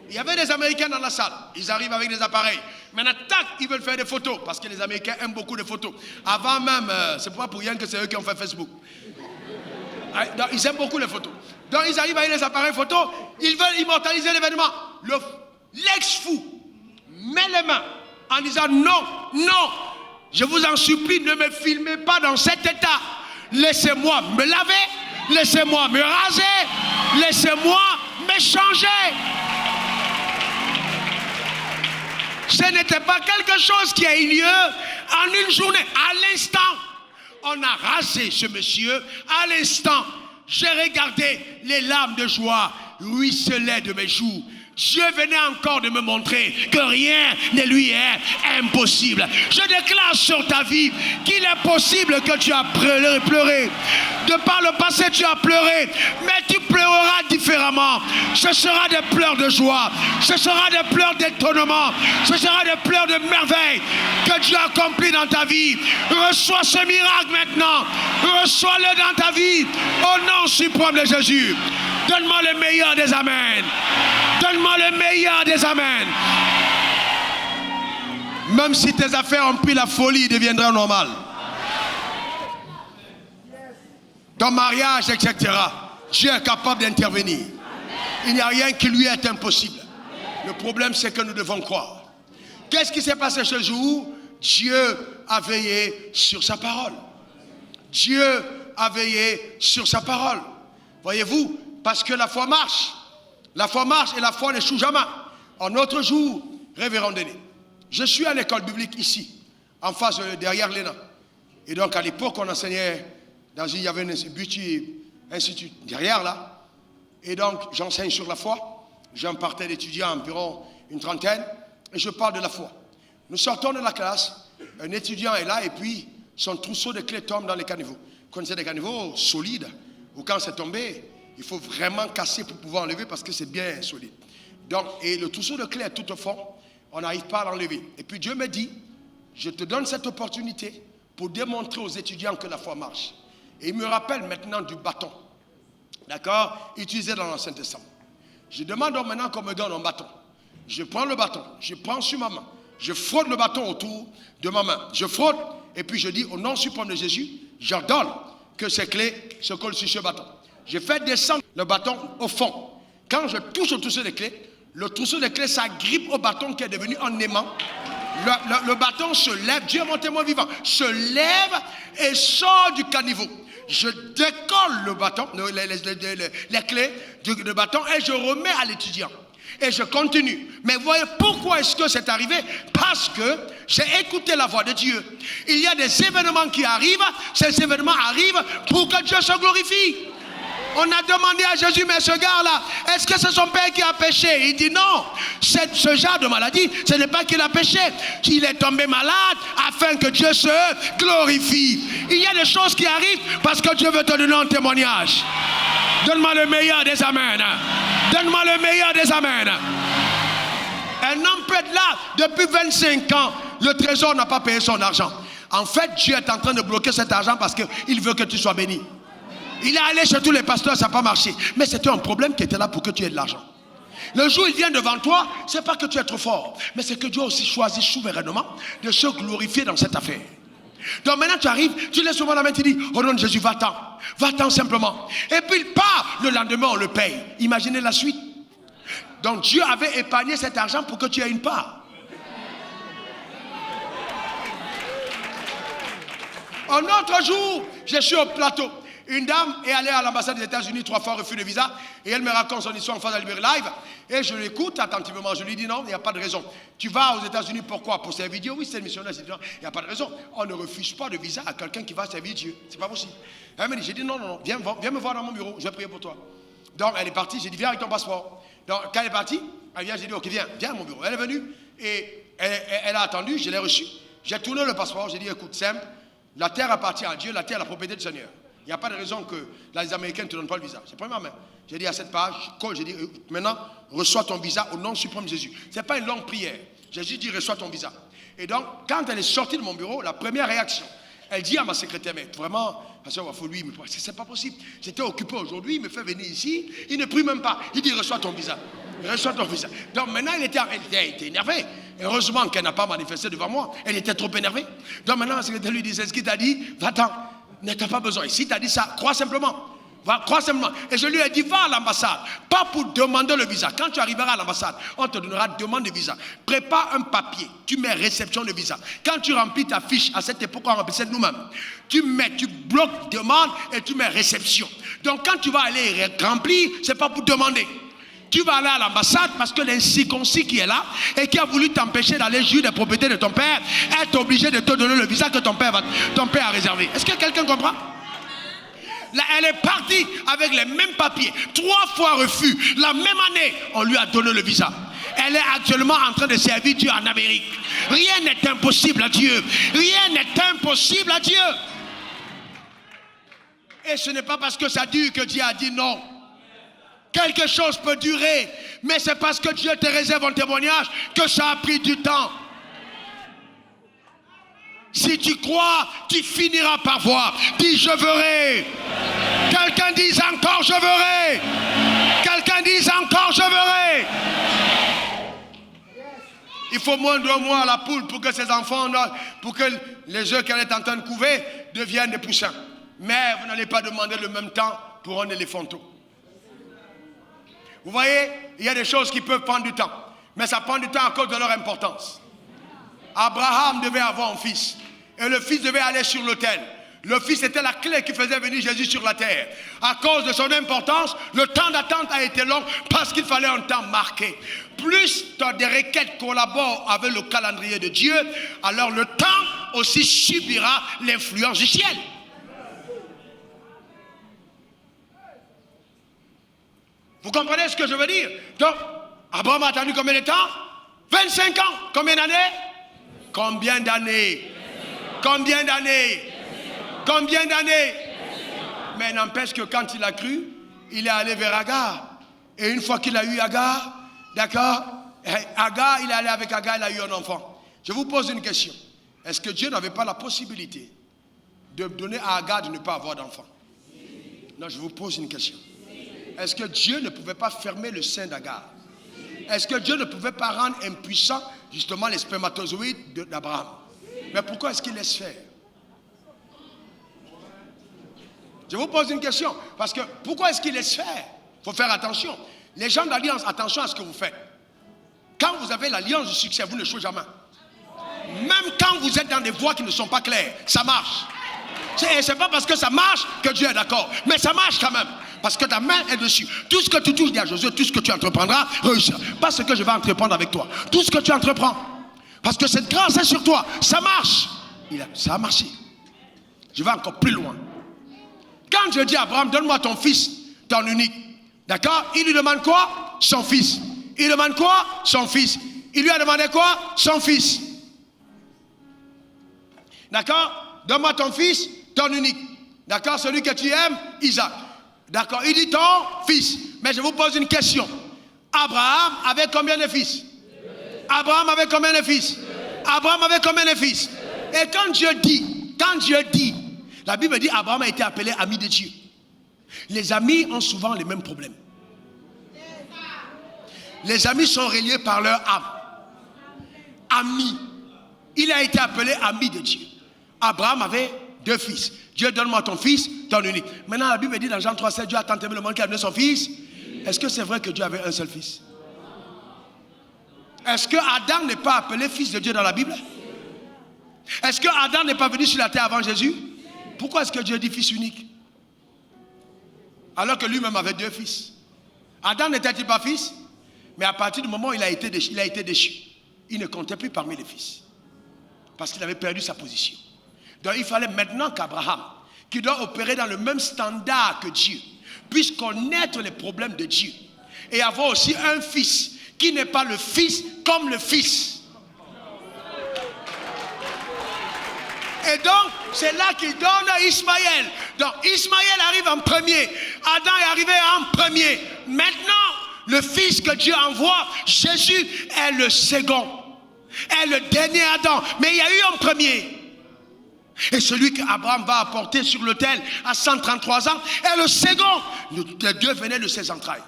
[SPEAKER 1] Il y avait des Américains dans la salle. Ils arrivent avec des appareils. Maintenant, tac, ils veulent faire des photos. Parce que les Américains aiment beaucoup les photos. Avant même, c'est pas pour rien que c'est eux qui ont fait Facebook. Donc, ils aiment beaucoup les photos. Donc, ils arrivent avec les appareils photos. Ils veulent immortaliser l'événement. L'ex-fou met les mains en disant non, non, je vous en supplie, ne me filmez pas dans cet état. Laissez-moi me laver, laissez-moi me raser, laissez-moi me changer. Ce n'était pas quelque chose qui a eu lieu en une journée, à l'instant. on a rasé ce monsieur. À l'instant, j'ai regardé les larmes de joie ruisselaient de mes joues. Dieu venait encore de me montrer que rien ne lui est impossible. Je déclare sur ta vie qu'il est possible que tu as pleuré. De par le passé, tu as pleuré, mais tu pleureras différemment. Ce sera des pleurs de joie, ce sera des pleurs d'étonnement, ce sera des pleurs de merveille que Dieu a accompli dans ta vie. Reçois ce miracle maintenant. Reçois-le dans ta vie. Au nom suprême de Jésus. Donne-moi le meilleur des amens. Donne-moi le meilleur des amens. Même si tes affaires ont pris la folie, deviendront normales. Ton mariage, etc. Dieu est capable d'intervenir. Il n'y a rien qui lui est impossible. Le problème, c'est que nous devons croire. Qu'est-ce qui s'est passé ce jour? Dieu a veillé sur sa parole. Dieu a veillé sur sa parole. Voyez-vous, parce que la foi marche. La foi marche et la foi n'échoue jamais. Un autre jour, révérend Denis, je suis à l'école biblique ici, en face, derrière l'ENA. Et donc à l'époque, on enseignait il y avait un institut derrière là. Et donc j'enseigne sur la foi. J'ai un parterre d'étudiants, environ une trentaine, et je parle de la foi. Nous sortons de la classe, un étudiant est là, et puis son trousseau de clés tombe dans les caniveaux. Vous connaissez des caniveaux solides, où quand c'est tombé, il faut vraiment casser pour pouvoir enlever parce que c'est bien solide. Donc, et le trousseau de clés est tout au fond, on n'arrive pas à l'enlever. Et puis Dieu me dit, je te donne cette opportunité pour démontrer aux étudiants que la foi marche. Et il me rappelle maintenant du bâton, d'accord, utilisé dans l'Ancien Testament. Je demande donc maintenant qu'on me donne un bâton. Je prends le bâton, je prends sur ma main, je frotte le bâton autour de ma main. Je frotte et puis je dis au nom suprême de Jésus, j'ordonne que ces clés se collent sur ce bâton. Je fais descendre le bâton au fond. Quand je touche au trousseau de clés, le trousseau de clés s'agrippe au bâton qui est devenu un aimant. Le bâton se lève, Dieu est mon témoin vivant, se lève et sort du caniveau. Je décolle le bâton, les clés du bâton et je remets à l'étudiant. Et je continue. Mais voyez pourquoi est-ce que c'est arrivé? Parce que j'ai écouté la voix de Dieu. Il y a des événements qui arrivent, ces événements arrivent pour que Dieu se glorifie. On a demandé à Jésus, mais ce gars-là, est-ce que c'est son père qui a péché? Il dit non, ce genre de maladie, ce n'est pas qu'il a péché. Il est tombé malade afin que Dieu se glorifie. Il y a des choses qui arrivent parce que Dieu veut te donner un témoignage. Donne-moi le meilleur des amens. Donne-moi le meilleur des amens. Un homme peut être là depuis 25 ans. Le trésor n'a pas payé son argent. En fait, Dieu est en train de bloquer cet argent parce qu'il veut que tu sois béni. Il est allé chez tous les pasteurs, ça n'a pas marché. Mais c'était un problème qui était là pour que tu aies de l'argent. Le jour où il vient devant toi, ce n'est pas que tu es trop fort, mais c'est que Dieu a aussi choisi souverainement de se glorifier dans cette affaire. Donc maintenant tu arrives, tu laisses souvent la main, tu dis, oh non Jésus, va-t'en simplement. Et puis il part, le lendemain on le paye. Imaginez la suite. Donc Dieu avait épargné cet argent pour que tu aies une part. Un autre jour, je suis au plateau. Une dame est allée à l'ambassade des États-Unis 3 fois, refus de visa, et elle me raconte son histoire en face de Libéry Live, et je l'écoute attentivement. Je lui dis non, il n'y a pas de raison. Tu vas aux États-Unis, pourquoi? Pour servir Dieu? Oui, c'est une missionnaire, il n'y a pas de raison. On ne refuse pas de visa à quelqu'un qui va servir Dieu. C'est pas possible. Elle me dit, j'ai dit non, viens me voir dans mon bureau, je vais prier pour toi. Donc elle est partie, j'ai dit viens avec ton passeport. Donc quand elle est partie, elle vient, j'ai dit ok, viens à mon bureau. Elle est venue et elle a attendu, je l'ai reçue. J'ai tourné le passeport, j'ai dit écoute, simple, la terre appartient à Dieu, la terre est la propriété du Seigneur. Il n'y a pas de raison que les Américains ne te donnent pas le visa. J'ai pris ma main. J'ai dit à cette page, j'ai dit maintenant, reçois ton visa au nom suprême de Jésus. Ce n'est pas une longue prière. J'ai juste dit reçois ton visa. Et donc, quand elle est sortie de mon bureau, la première réaction, elle dit à ma secrétaire, mais vraiment, pasteur Wafoui, mais c'est pas possible. J'étais occupé aujourd'hui, il me fait venir ici, il ne prie même pas. Il dit reçois ton visa. Reçois ton visa. Donc maintenant, elle était énervée. Heureusement qu'elle n'a pas manifesté devant moi. Elle était trop énervée. Donc maintenant, la secrétaire lui dit, c'est ce qu'il t'a dit, va-t'en. Ne t'as pas besoin. Si tu as dit ça, crois simplement. Crois simplement. Et je lui ai dit, va à l'ambassade. Pas pour demander le visa. Quand tu arriveras à l'ambassade, on te donnera demande de visa. Prépare un papier. Tu mets réception de visa. Quand tu remplis ta fiche, à cette époque, on remplissait nous-mêmes. Tu bloques demande et tu mets réception. Donc quand tu vas aller remplir, ce n'est pas pour demander. Tu vas aller à l'ambassade parce que l'incirconcis qui est là et qui a voulu t'empêcher d'aller jouir des propriétés de ton père est obligé de te donner le visa que ton père a réservé. Est-ce que quelqu'un comprend? Là, elle est partie avec les mêmes papiers, 3 fois refus. La même année, on lui a donné le visa. Elle est actuellement en train de servir Dieu en Amérique. Rien n'est impossible à Dieu. Rien n'est impossible à Dieu. Et ce n'est pas parce que ça dure que Dieu a dit non. Quelque chose peut durer, mais c'est parce que Dieu te réserve un témoignage que ça a pris du temps. Si tu crois, tu finiras par voir. Dis je verrai. Quelqu'un dise encore je verrai. Quelqu'un dise encore je verrai. Il faut moins de 2 mois à la poule pour que ses enfants, pour que les œufs qu'elle est en train de couver deviennent des poussins. Mais vous n'allez pas demander le même temps pour un éléphanteau. Vous voyez, il y a des choses qui peuvent prendre du temps. Mais ça prend du temps à cause de leur importance. Abraham devait avoir un fils. Et le fils devait aller sur l'autel. Le fils était la clé qui faisait venir Jésus sur la terre. À cause de son importance, le temps d'attente a été long parce qu'il fallait un temps marqué. Plus des requêtes collaborent avec le calendrier de Dieu, alors le temps aussi subira l'influence du ciel. Vous comprenez ce que je veux dire? Donc, Abraham a attendu combien de temps? 25 ans. Combien d'années? Combien d'années? Combien d'années? Combien d'années? Mais n'empêche que quand il a cru, il est allé vers Agar. Et une fois qu'il a eu Agar, d'accord? Agar, il est allé avec Agar, il a eu un enfant. Je vous pose une question. Est-ce que Dieu n'avait pas la possibilité de donner à Agar de ne pas avoir d'enfant? Non, je vous pose une question. Est-ce que Dieu ne pouvait pas fermer le sein d'Agar? Est-ce que Dieu ne pouvait pas rendre impuissant justement les spermatozoïdes d'Abraham? Mais pourquoi est-ce qu'il laisse faire? Je vous pose une question. Parce que pourquoi est-ce qu'il laisse faire? Il faut faire attention. Les gens d'alliance, attention à ce que vous faites. Quand vous avez l'alliance du succès, vous ne jouez jamais. Même quand vous êtes dans des voies qui ne sont pas claires, ça marche. C'est pas parce que ça marche que Dieu est d'accord. Mais ça marche quand même. Parce que ta main est dessus. Tout ce que tu touches, dis à Josué, tout ce que tu entreprendras, réussira. Pas ce que je vais entreprendre avec toi. Tout ce que tu entreprends. Parce que cette grâce est sur toi. Ça marche. Ça a marché. Je vais encore plus loin. Quand je dis à Abraham, donne-moi ton fils, ton unique. D'accord? Il lui demande quoi? Son fils. Il demande quoi? Son fils. Il lui a demandé quoi? Son fils. D'accord? Donne-moi ton fils, ton unique. D'accord? Celui que tu aimes, Isaac. D'accord? Il dit ton fils. Mais je vous pose une question. Abraham avait combien de fils? Abraham avait combien de fils? Abraham avait combien de fils? Et quand Dieu dit, la Bible dit Abraham a été appelé ami de Dieu. Les amis ont souvent les mêmes problèmes. Les amis sont reliés par leur âme. Ami. Il a été appelé ami de Dieu. Abraham avait 2 fils. Dieu, donne-moi ton fils, ton unique. Maintenant, la Bible dit dans Jean 3,7, Dieu a tant aimé le monde qu'il a donné son fils. Est-ce que c'est vrai que Dieu avait un seul fils? Est-ce que Adam n'est pas appelé fils de Dieu dans la Bible? Est-ce que Adam n'est pas venu sur la terre avant Jésus? Pourquoi est-ce que Dieu dit fils unique? Alors que lui-même avait 2 fils. Adam n'était-il pas fils? Mais à partir du moment où il a été déchu, il ne comptait plus parmi les fils. Parce qu'il avait perdu sa position. Donc il fallait maintenant qu'Abraham, qui doit opérer dans le même standard que Dieu, puisse connaître les problèmes de Dieu. Et avoir aussi un fils qui n'est pas le fils comme le fils. Et donc, c'est là qu'il donne à Ismaël. Donc, Ismaël arrive en premier. Adam est arrivé en premier. Maintenant, le fils que Dieu envoie, Jésus, est le second. Est le dernier Adam. Mais il y a eu un premier. Et celui qu'Abraham va apporter sur l'autel à 133 ans est le second. Les 2 venaient de ses entrailles.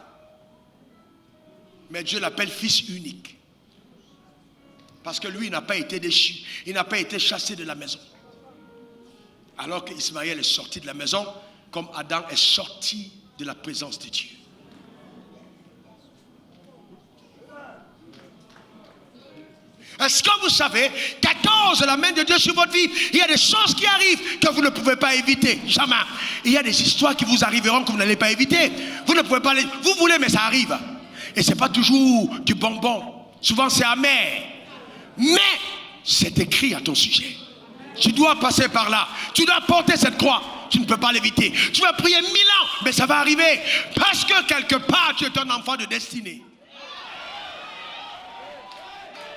[SPEAKER 1] Mais Dieu l'appelle fils unique. Parce que lui, il n'a pas été déchu. Il n'a pas été chassé de la maison. Alors qu'Ismaël est sorti de la maison, comme Adam est sorti de la présence de Dieu. Est-ce que vous savez qu'à cause de la main de Dieu sur votre vie, il y a des choses qui arrivent que vous ne pouvez pas éviter? Jamais. Il y a des histoires qui vous arriveront que vous n'allez pas éviter. Vous ne pouvez pas les... Vous voulez, mais ça arrive. Et ce n'est pas toujours du bonbon. Souvent c'est amer. Mais c'est écrit à ton sujet. Tu dois passer par là. Tu dois porter cette croix. Tu ne peux pas l'éviter. Tu vas prier 1000 ans, mais ça va arriver. Parce que quelque part, tu es un enfant de destinée.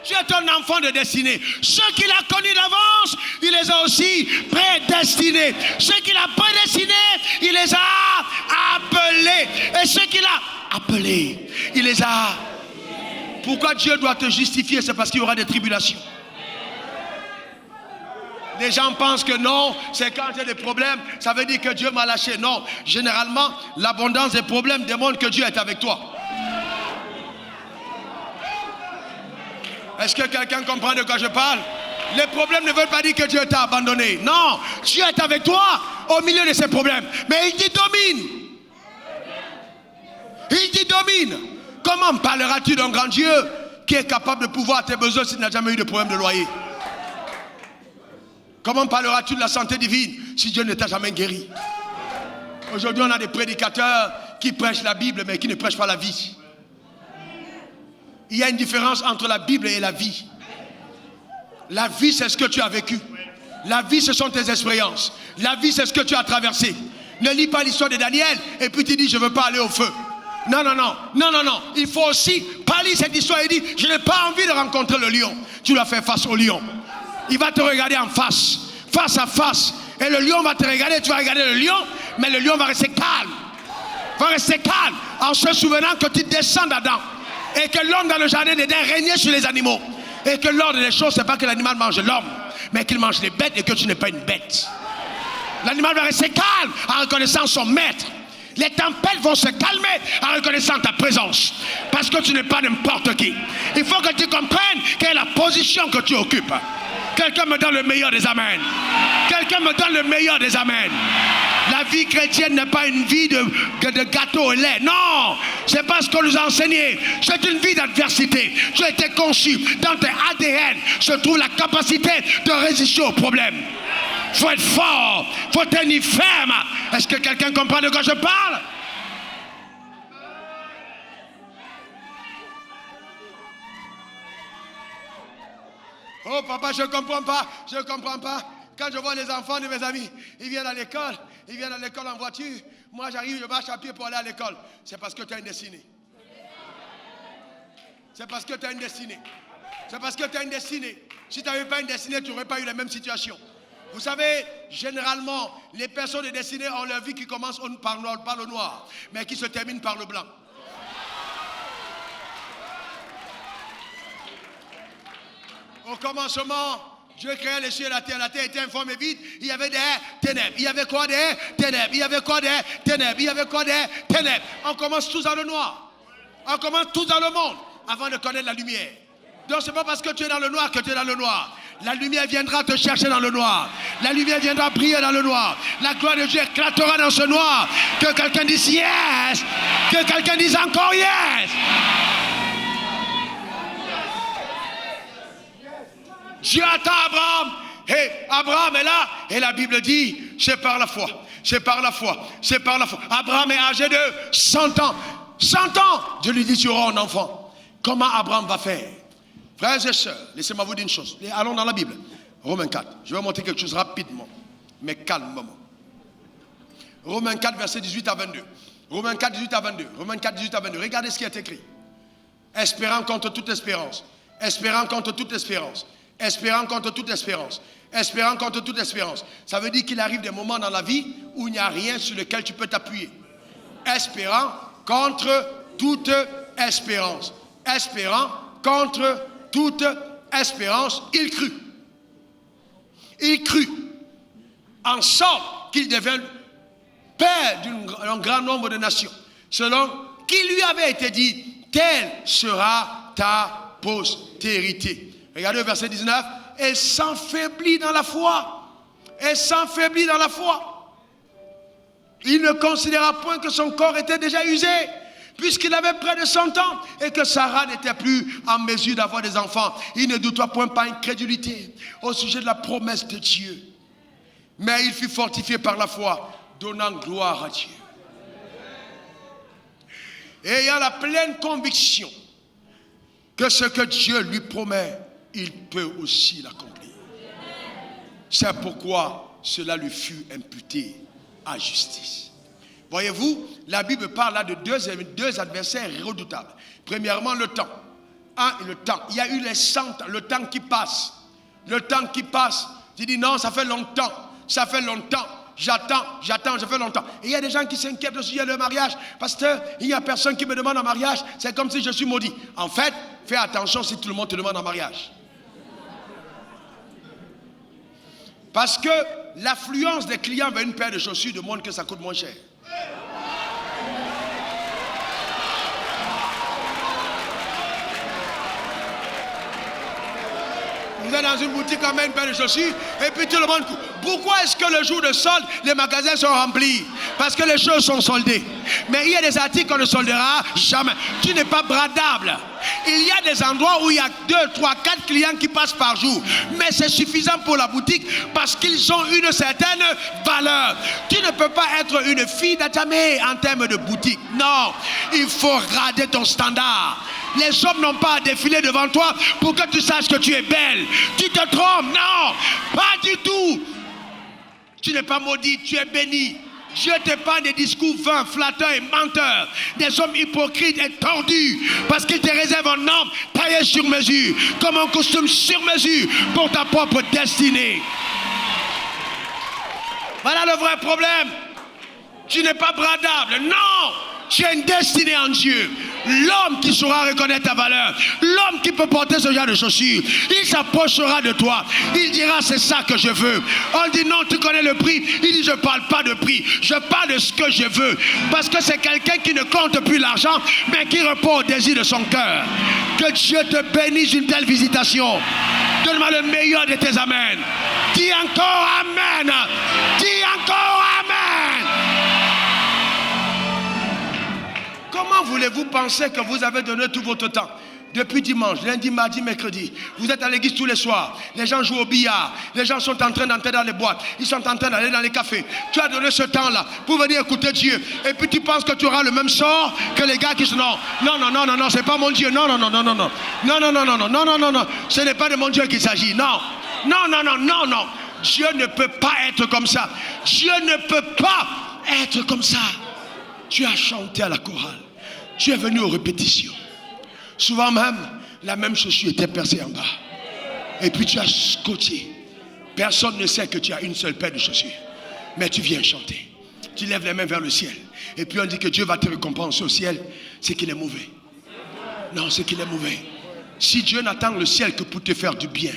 [SPEAKER 1] Tu es un enfant de destinée. Ceux qu'il a connus d'avance, il les a aussi prédestinés. Ceux qu'il a prédestinés, il les a appelés. Et ceux qu'il a appelés, il les a. Pourquoi Dieu doit te justifier? C'est parce qu'il y aura des tribulations. Les gens pensent que non, c'est quand j'ai des problèmes, ça veut dire que Dieu m'a lâché. Non, généralement, l'abondance des problèmes démontre que Dieu est avec toi. Est-ce que quelqu'un comprend de quoi je parle? Les problèmes ne veulent pas dire que Dieu t'a abandonné. Non, Dieu est avec toi au milieu de ces problèmes. Mais il dit domine. Il dit domine. Comment parleras-tu d'un grand Dieu qui est capable de pouvoir tes besoins s'il n'a jamais eu de problème de loyer? Comment parleras-tu de la santé divine si Dieu ne t'a jamais guéri? Aujourd'hui, on a des prédicateurs qui prêchent la Bible, mais qui ne prêchent pas la vie. Il y a une différence entre la Bible et la vie. La vie, c'est ce que tu as vécu. La vie, ce sont tes expériences. La vie, c'est ce que tu as traversé. Ne lis pas l'histoire de Daniel et puis tu dis, je ne veux pas aller au feu. Non, non, non, non, non, non. Il faut aussi pas lire cette histoire et dire, je n'ai pas envie de rencontrer le lion. Tu dois faire face au lion. Il va te regarder en face, face à face. Et le lion va te regarder, tu vas regarder le lion, mais le lion va rester calme. Va rester calme en se souvenant que tu descends d'Adam. Et que l'homme dans le jardin d'Éden régnait sur les animaux. Et que l'ordre des choses, ce n'est pas que l'animal mange l'homme, mais qu'il mange les bêtes et que tu n'es pas une bête. L'animal va rester calme en reconnaissant son maître. Les tempêtes vont se calmer en reconnaissant ta présence. Parce que tu n'es pas n'importe qui. Il faut que tu comprennes quelle est la position que tu occupes. Quelqu'un me donne le meilleur des amens. Quelqu'un me donne le meilleur des amens. La vie chrétienne n'est pas une vie de gâteau au lait. Non, c'est pas ce qu'on nous a enseigné. C'est une vie d'adversité. Tu as été conçu. Dans tes ADN se trouve la capacité de résister aux problèmes. Il faut être fort. Il faut tenir ferme. Est-ce que quelqu'un comprend de quoi je parle? Oh papa, je ne comprends pas. Je ne comprends pas. Quand je vois les enfants de mes amis, ils viennent à l'école en voiture. Moi, j'arrive, je marche à pied pour aller à l'école. C'est parce que tu as une destinée. C'est parce que tu as une destinée. C'est parce que tu as une destinée. Si tu n'avais pas une destinée, tu n'aurais pas eu la même situation. Vous savez, généralement, les personnes de destinée ont leur vie qui commence par le noir, mais qui se termine par le blanc. Au commencement, Dieu créait les cieux et la terre était informe et vide, il y avait des ténèbres. Il y avait quoi? Des ténèbres. Il y avait quoi? Des ténèbres. Il y avait quoi? Des ténèbres. On commence tous dans le noir. On commence tous dans le monde avant de connaître la lumière. Donc ce n'est pas parce que tu es dans le noir que tu es dans le noir. La lumière viendra te chercher dans le noir. La lumière viendra briller dans le noir. La gloire de Dieu éclatera dans ce noir. Que quelqu'un dise yes. Que quelqu'un dise encore yes. Dieu attend Abraham. Et Abraham est là. Et la Bible dit, c'est par la foi. C'est par la foi. C'est par la foi. Abraham est âgé de 100 ans. 100 ans. Dieu lui dit, tu auras un enfant. Comment Abraham va faire? Frères et sœurs, laissez-moi vous dire une chose. Allons dans la Bible. Romains 4. Je vais montrer quelque chose rapidement, mais calmement. Romains 4, verset 18 à 22. Romains 4, 18 à 22. Romains 4, 18 à 22. Regardez ce qui est écrit. Espérant contre toute espérance. Espérant contre toute espérance. Espérant contre toute espérance. Espérant contre toute espérance. Ça veut dire qu'il arrive des moments dans la vie où il n'y a rien sur lequel tu peux t'appuyer. Espérant contre toute espérance. Espérant contre toute espérance, il crut. Il crut. En sorte qu'il devienne père d'un grand nombre de nations. Selon qui lui avait été dit, telle sera ta postérité. Regardez le verset 19. Et s'enfaiblit dans la foi. Et s'enfaiblit dans la foi. Il ne considéra point que son corps était déjà usé, puisqu'il avait près de 100 ans et que Sarah n'était plus en mesure d'avoir des enfants. Il ne douta point par incrédulité au sujet de la promesse de Dieu. Mais il fut fortifié par la foi, donnant gloire à Dieu. Et ayant la pleine conviction que ce que Dieu lui promet, il peut aussi l'accomplir. C'est pourquoi cela lui fut imputé à justice. Voyez-vous, la Bible parle là de deux adversaires redoutables. Premièrement, le temps. Le temps. Il y a eu les 100 ans, le temps qui passe. Le temps qui passe. Tu dis non, ça fait longtemps. Ça fait longtemps. J'attends, ça fait longtemps. Et il y a des gens qui s'inquiètent au sujet de mariage. Pasteur, il n'y a personne qui me demande en mariage. C'est comme si je suis maudit. En fait, fais attention si tout le monde te demande en mariage. Parce que l'affluence des clients vers une paire de chaussures demande que ça coûte moins cher. Vous êtes dans une boutique, on met une paire de chaussures et puis tout le monde court. Pourquoi est-ce que le jour de solde, les magasins sont remplis? Parce que les choses sont soldées. Mais il y a des articles qu'on ne soldera jamais. Tu n'es pas bradable. Il y a des endroits où il y a 2, 3, 4 clients qui passent par jour. Mais c'est suffisant pour la boutique parce qu'ils ont une certaine valeur. Tu ne peux pas être une fille d'atamé en termes de boutique. Non, il faut rader ton standard. Les hommes n'ont pas à défiler devant toi pour que tu saches que tu es belle. Tu te trompes, non, pas du tout. Tu n'es pas maudit, tu es béni. Dieu t'épargne des discours vains, flatteurs et menteurs, des hommes hypocrites et tordus, parce qu'il te réserve un homme taillé sur mesure, comme un costume sur mesure pour ta propre destinée. Voilà le vrai problème. Tu n'es pas bradable, non. Tu as une destinée en Dieu. L'homme qui saura reconnaître ta valeur, l'homme qui peut porter ce genre de chaussures, il s'approchera de toi. Il dira c'est ça que je veux. On dit non, tu connais le prix. Il dit je ne parle pas de prix, je parle de ce que je veux. Parce que c'est quelqu'un qui ne compte plus l'argent, mais qui répond au désir de son cœur. Que Dieu te bénisse d'une telle visitation. Donne-moi le meilleur de tes amens. Dis encore amen. Dis encore amen. Comment voulez-vous penser que vous avez donné tout votre temps? Depuis dimanche, lundi, mardi, mercredi, vous êtes à l'église tous les soirs. Les gens jouent au billard. Les gens sont en train d'entrer dans les boîtes. Ils sont en train d'aller dans les cafés. Tu as donné ce temps-là pour venir écouter Dieu. Et puis tu penses que tu auras le même sort que les gars qui sont non, c'est pas mon Dieu. Non. Ce n'est pas de mon Dieu qu'il s'agit. Non. Dieu ne peut pas être comme ça. Dieu ne peut pas être comme ça. Tu as chanté à la chorale. Tu es venu aux répétitions. Souvent même, la même chaussure était percée en bas. Et puis tu as scotché. Personne ne sait que tu as une seule paire de chaussures. Mais tu viens chanter. Tu lèves les mains vers le ciel. Et puis on dit que Dieu va te récompenser au ciel. C'est qu'il est mauvais. Non, c'est qu'il est mauvais. Si Dieu n'attend le ciel que pour te faire du bien,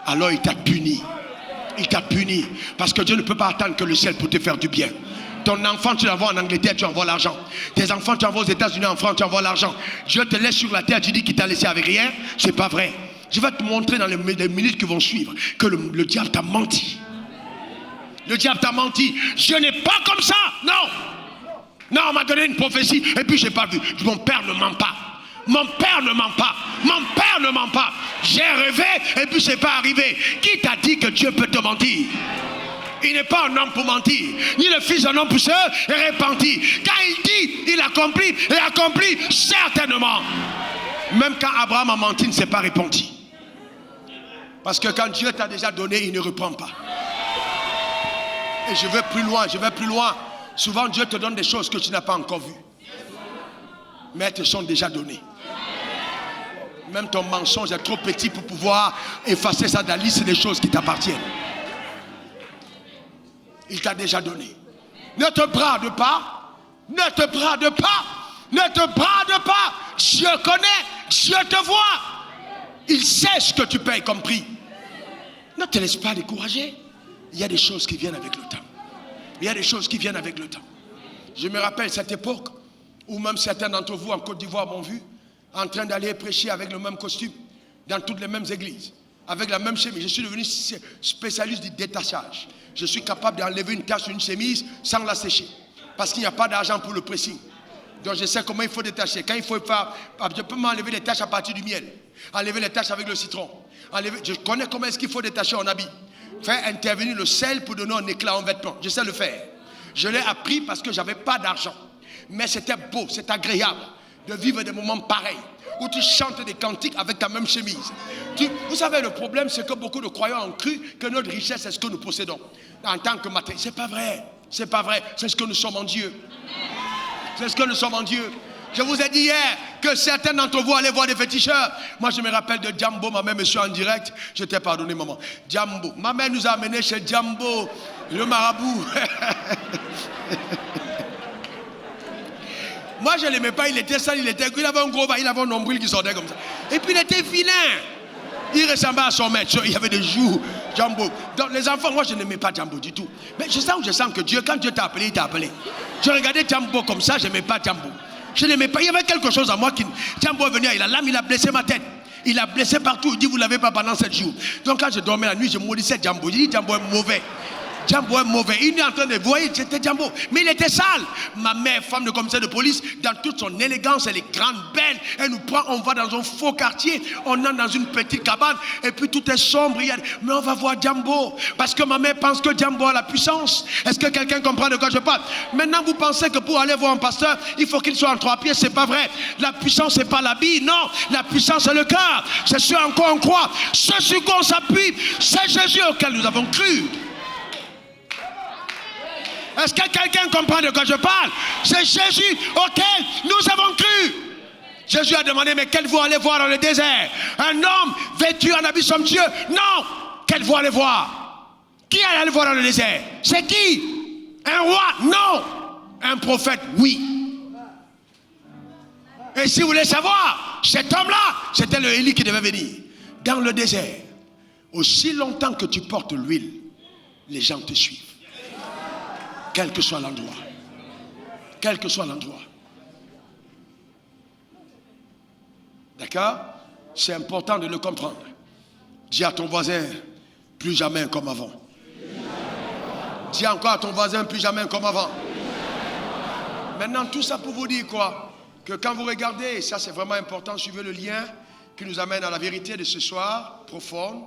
[SPEAKER 1] alors il t'a puni. Il t'a puni. Parce que Dieu ne peut pas attendre que le ciel pour te faire du bien. Ton enfant, tu l'envoies en Angleterre, tu envoies l'argent. Tes enfants, tu envoies aux États-Unis, en France, tu envoies l'argent. Dieu te laisse sur la terre, tu dis qu'il t'a laissé avec rien. C'est pas vrai. Je vais te montrer dans les minutes qui vont suivre que le diable t'a menti. Le diable t'a menti. Je n'ai pas comme ça. Non, on m'a donné une prophétie et puis je n'ai pas vu. Mon père ne ment pas. Mon père ne ment pas. Mon père ne ment pas. J'ai rêvé et puis c'est pas arrivé. Qui t'a dit que Dieu peut te mentir? Il n'est pas un homme pour mentir, ni le fils d'un homme pour se repentir. Quand il dit, il accomplit, et accomplit certainement. Même quand Abraham a menti, il ne s'est pas repenti. Parce que quand Dieu t'a déjà donné, il ne reprend pas. Et je vais plus loin. Souvent Dieu te donne des choses que tu n'as pas encore vues. Mais elles te sont déjà données. Même ton mensonge est trop petit pour pouvoir effacer ça de la liste des choses qui t'appartiennent. Il t'a déjà donné. Ne te brade pas. Ne te brade pas. Ne te brade pas. Dieu connaît. Dieu te voit. Il sait ce que tu payes comme prix. Ne te laisse pas décourager. Il y a des choses qui viennent avec le temps. Il y a des choses qui viennent avec le temps. Je me rappelle cette époque où même certains d'entre vous en Côte d'Ivoire m'ont vu en train d'aller prêcher avec le même costume dans toutes les mêmes églises. Avec la même chemise. Je suis devenu spécialiste du détachage. Je suis capable d'enlever une tache sur une chemise sans la sécher. Parce qu'il n'y a pas d'argent pour le pressing. Donc je sais comment il faut détacher. Quand il faut faire, je peux m'enlever les taches à partir du miel. Enlever les taches avec le citron. Je connais comment est-ce qu'il faut détacher un habit. Faire intervenir le sel pour donner un éclat à un vêtement. Je sais le faire. Je l'ai appris parce que je n'avais pas d'argent. Mais c'était beau, c'est agréable. de vivre des moments pareils, où tu chantes des cantiques avec ta même chemise. Vous savez, le problème, c'est que beaucoup de croyants ont cru que notre richesse est ce que nous possédons en tant que matériel. C'est pas vrai. C'est pas vrai. C'est ce que nous sommes en Dieu. C'est ce que nous sommes en Dieu. Je vous ai dit hier que certains d'entre vous allaient voir des féticheurs. Moi, je me rappelle de Djambo, ma mère me suit en direct. Je t'ai pardonné, maman. Djambo. Ma mère nous a amenés chez Djambo, le marabout. Moi, je ne l'aimais pas. Il était sale, il avait un gros, il avait un nombril qui sortait comme ça. Et puis, il était vilain. Il ressemblait à son maître. Il y avait des joues. Djambo. Donc, les enfants, moi, je n'aimais pas Djambo du tout. Mais je sens que Dieu, quand Dieu t'a appelé, il t'a appelé. Je regardais Djambo comme ça, je n'aimais pas Djambo. Je n'aimais pas. Il y avait quelque chose en moi qui. Djambo est venu, il a blessé ma tête. Il a blessé partout. Il dit, vous ne l'avez pas pendant 7 jours. Donc, quand je dormais la nuit, je maudissais Djambo. Je dis, Djambo est mauvais. Djambo est mauvais. Il est en train de voir, c'était Djambo. Mais il était sale. Ma mère, femme de commissaire de police, dans toute son élégance, elle est grande, belle. Elle nous prend, on va dans un faux quartier. On entre dans une petite cabane. Et puis tout est sombre. Mais on va voir Djambo. Parce que ma mère pense que Djambo a la puissance. Est-ce que quelqu'un comprend de quoi je parle? Maintenant, vous pensez que pour aller voir un pasteur, il faut qu'il soit en 3 pieds. C'est pas vrai. La puissance, c'est pas l'habit. Non. La puissance, c'est le cœur. C'est ce en quoi on croit. Ce sur quoi on s'appuie. C'est Jésus auquel nous avons cru. Est-ce que quelqu'un comprend de quoi je parle? C'est Jésus auquel nous avons cru. Jésus a demandé, mais quelle voie aller voir dans le désert? Un homme vêtu en habit somptueux? Non. Quelle voie aller voir? Qui allait aller voir dans le désert? C'est qui? Un roi? Non. Un prophète? Oui. Et si vous voulez savoir, cet homme-là, c'était le Élie qui devait venir. Dans le désert, aussi longtemps que tu portes l'huile, les gens te suivent. Quel que soit l'endroit. Quel que soit l'endroit. D'accord? C'est important de le comprendre. Dis à ton voisin, plus jamais comme avant. Dis encore à ton voisin, plus jamais comme avant. Maintenant, tout ça pour vous dire quoi? Que quand vous regardez, et ça c'est vraiment important, suivez le lien qui nous amène à la vérité de ce soir, profonde,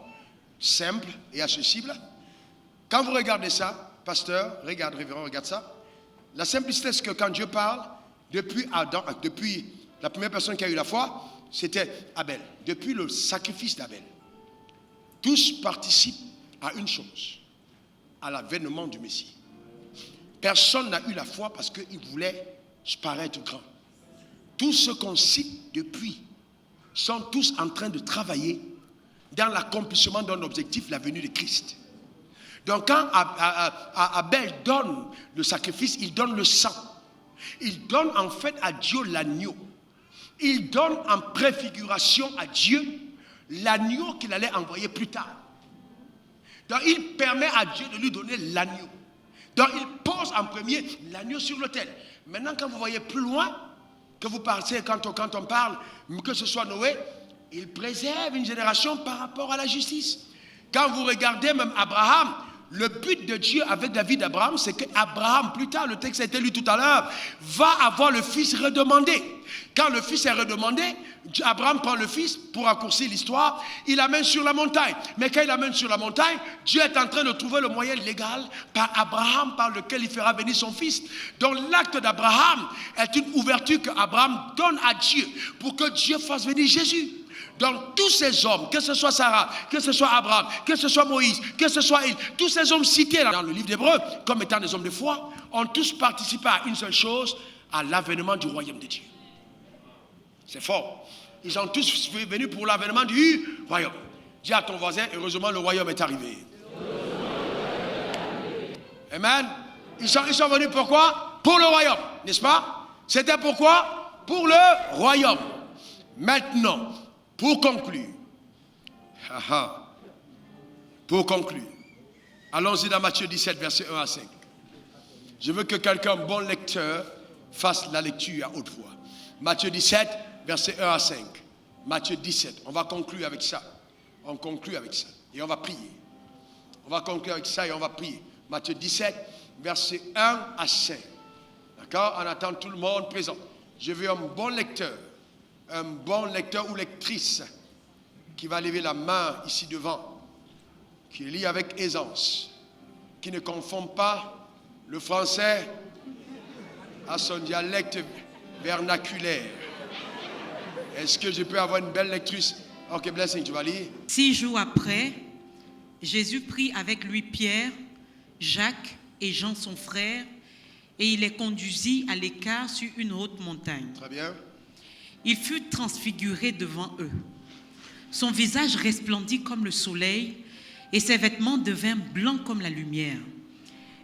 [SPEAKER 1] simple et accessible. Quand vous regardez ça, pasteur, regarde, révérend, regarde ça. La simplicité, c'est que quand Dieu parle, depuis Adam, depuis la première personne qui a eu la foi, c'était Abel. Depuis le sacrifice d'Abel, tous participent à une chose, à l'avènement du Messie. Personne n'a eu la foi parce qu'il voulait paraître grand. Tous ceux qu'on cite depuis sont tous en train de travailler dans l'accomplissement d'un objectif, la venue de Christ. Donc quand Abel donne le sacrifice, il donne le sang. Il donne en fait à Dieu l'agneau. Il donne en préfiguration à Dieu l'agneau qu'il allait envoyer plus tard. Donc il permet à Dieu de lui donner l'agneau. Donc il pose en premier l'agneau sur l'autel. Maintenant quand vous voyez plus loin, que vous pensez quand on parle, que ce soit Noé, il préserve une génération par rapport à la justice. Quand vous regardez même Abraham, le but de Dieu avec la vie d'Abraham, c'est qu'Abraham, plus tard, le texte a été lu tout à l'heure, va avoir le fils redemandé. Quand le fils est redemandé, Abraham prend le fils, pour raccourcir l'histoire, il l'amène sur la montagne. Mais quand il l'amène sur la montagne, Dieu est en train de trouver le moyen légal par Abraham, par lequel il fera venir son fils. Donc l'acte d'Abraham est une ouverture qu'Abraham donne à Dieu pour que Dieu fasse venir Jésus. Donc tous ces hommes, que ce soit Sarah, que ce soit Abraham, que ce soit Moïse, que ce soit tous ces hommes cités dans le livre d'Hébreux comme étant des hommes de foi, ont tous participé à une seule chose, à l'avènement du royaume de Dieu. C'est fort. Ils sont tous venus pour l'avènement du royaume. Dis à ton voisin, heureusement le royaume est arrivé. Amen. Ils sont venus pourquoi? Pour le royaume, n'est-ce pas? C'était pourquoi? Pour le royaume. Maintenant, pour conclure, allons-y dans Matthieu 17, verset 1 à 5. Je veux que quelqu'un, bon lecteur, fasse la lecture à haute voix. Matthieu 17, verset 1 à 5. Matthieu 17, on va conclure avec ça. On conclut avec ça et on va prier. On va conclure avec ça et on va prier. Matthieu 17, verset 1 à 5. D'accord? On attend tout le monde présent. Je veux un bon lecteur ou lectrice qui va lever la main ici devant, qui lit avec aisance, qui ne confond pas le français à son dialecte vernaculaire. Est-ce que je peux avoir une belle lectrice? Ok, blessing, tu vas lire.
[SPEAKER 2] 6 jours après, Jésus prit avec lui Pierre, Jacques et Jean son frère, et il les conduisit à l'écart sur une haute montagne.
[SPEAKER 1] Très bien.
[SPEAKER 2] Il fut transfiguré devant eux. Son visage resplendit comme le soleil, et ses vêtements devinrent blancs comme la lumière.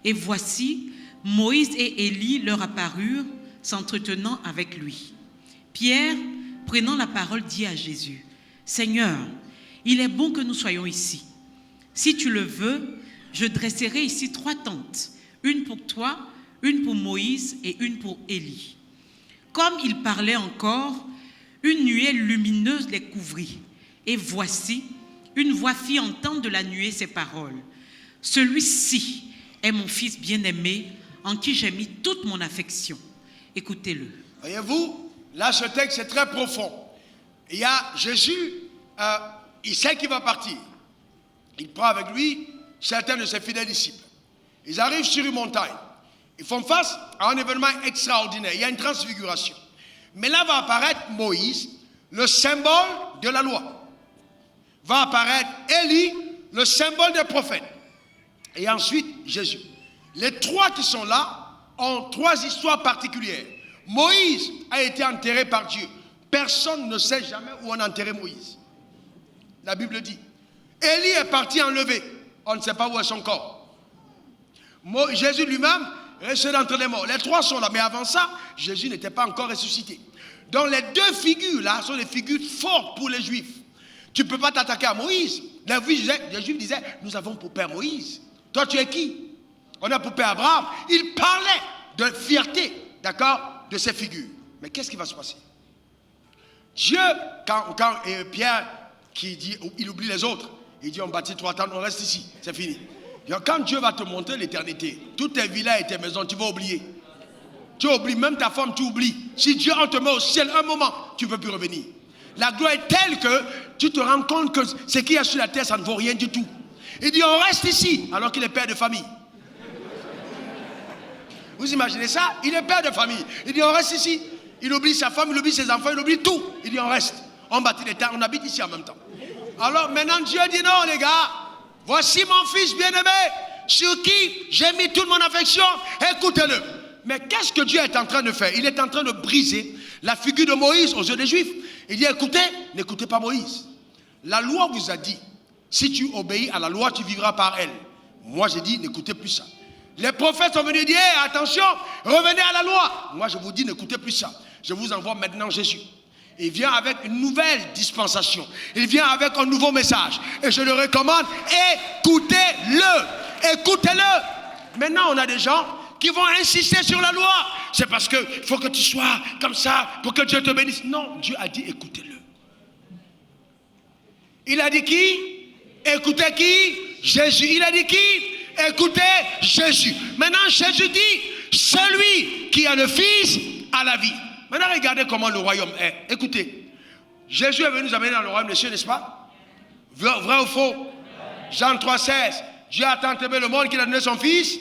[SPEAKER 2] Et voici, Moïse et Élie leur apparurent, s'entretenant avec lui. Pierre, prenant la parole, dit à Jésus, « Seigneur, il est bon que nous soyons ici. Si tu le veux, je dresserai ici 3 tentes, une pour toi, une pour Moïse et une pour Élie. » Comme il parlait encore, une nuée lumineuse les couvrit. Et voici, une voix fit entendre de la nuée ces paroles. « Celui-ci est mon fils bien-aimé, en qui j'ai mis toute mon affection. Écoutez-le. »
[SPEAKER 1] Voyez-vous, là ce texte est très profond. Il y a Jésus, il sait qu'il va partir. Il prend avec lui certains de ses fidèles disciples. Ils arrivent sur une montagne. Ils font face à un événement extraordinaire. Il y a une transfiguration. Mais là va apparaître Moïse, le symbole de la loi. Va apparaître Élie, le symbole des prophètes. Et ensuite, Jésus. Les 3 qui sont là ont 3 histoires particulières. Moïse a été enterré par Dieu. Personne ne sait jamais où on a enterré Moïse. La Bible dit. Élie est parti enlevé. On ne sait pas où est son corps. Jésus lui-même resté d'entre les morts. Les 3 sont là. Mais avant ça, Jésus n'était pas encore ressuscité. Donc les 2 figures là sont des figures fortes pour les Juifs. Tu ne peux pas t'attaquer à Moïse. Les Juifs disaient, nous avons pour père Moïse. Toi tu es qui? On a pour père Abraham. Il parlait de fierté, d'accord, de ces figures. Mais qu'est-ce qui va se passer? Dieu, quand Pierre, qui dit, il oublie les autres, il dit on bâtit 3 tentes, on reste ici, c'est fini. Quand Dieu va te montrer l'éternité, toutes tes villas et tes maisons, tu vas oublier. Tu oublies, même ta femme, tu oublies. Si Dieu on te met au ciel un moment, tu ne peux plus revenir. La gloire est telle que tu te rends compte que ce qu'il y a sur la terre, ça ne vaut rien du tout. Il dit on reste ici, alors qu'il est père de famille. Vous imaginez ça? Il est père de famille. Il dit on reste ici. Il oublie sa femme, il oublie ses enfants, il oublie tout. Il dit on reste. On bâtit des tentes, on habite ici en même temps. Alors maintenant Dieu dit non les gars, voici mon fils bien-aimé, sur qui j'ai mis toute mon affection, écoutez-le. Mais qu'est-ce que Dieu est en train de faire? Il est en train de briser la figure de Moïse aux yeux des Juifs. Il dit écoutez, n'écoutez pas Moïse. La loi vous a dit, si tu obéis à la loi, tu vivras par elle. Moi j'ai dit n'écoutez plus ça. Les prophètes sont venus dire hey, attention, revenez à la loi. Moi je vous dis n'écoutez plus ça. Je vous envoie maintenant Jésus. Il vient avec une nouvelle dispensation. Il vient avec un nouveau message. Et je le recommande, écoutez-le. Écoutez-le. Maintenant, on a des gens qui vont insister sur la loi. C'est parce qu'il faut que tu sois comme ça pour que Dieu te bénisse. Non, Dieu a dit écoutez-le. Il a dit qui? Écoutez qui? Jésus. Il a dit qui? Écoutez Jésus. Maintenant, Jésus dit, celui qui a le Fils a la vie. Maintenant, regardez comment le royaume est. Écoutez, Jésus est venu nous amener dans le royaume des cieux, n'est-ce pas? Vrai ou faux? Jean 3,16. Dieu a tant aimé le monde qu'il a donné son Fils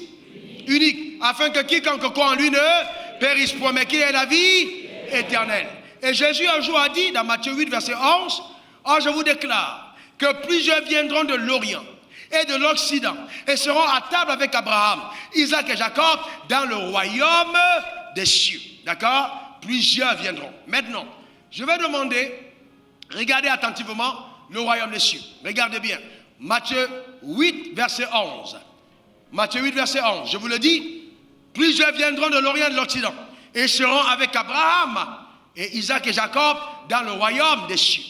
[SPEAKER 1] unique, afin que quiconque croit en lui ne périsse point, mais qu'il ait la vie éternelle. Et Jésus un jour a dit, dans Matthieu 8, verset 11, « Or je vous déclare que plusieurs viendront de l'Orient et de l'Occident et seront à table avec Abraham, Isaac et Jacob dans le royaume des cieux. » D'accord? Plusieurs viendront. Maintenant, je vais demander, regardez attentivement le royaume des cieux. Regardez bien. Matthieu 8, verset 11. Matthieu 8, verset 11. Je vous le dis, plusieurs viendront de l'Orient et de l'Occident et seront avec Abraham et Isaac et Jacob dans le royaume des cieux.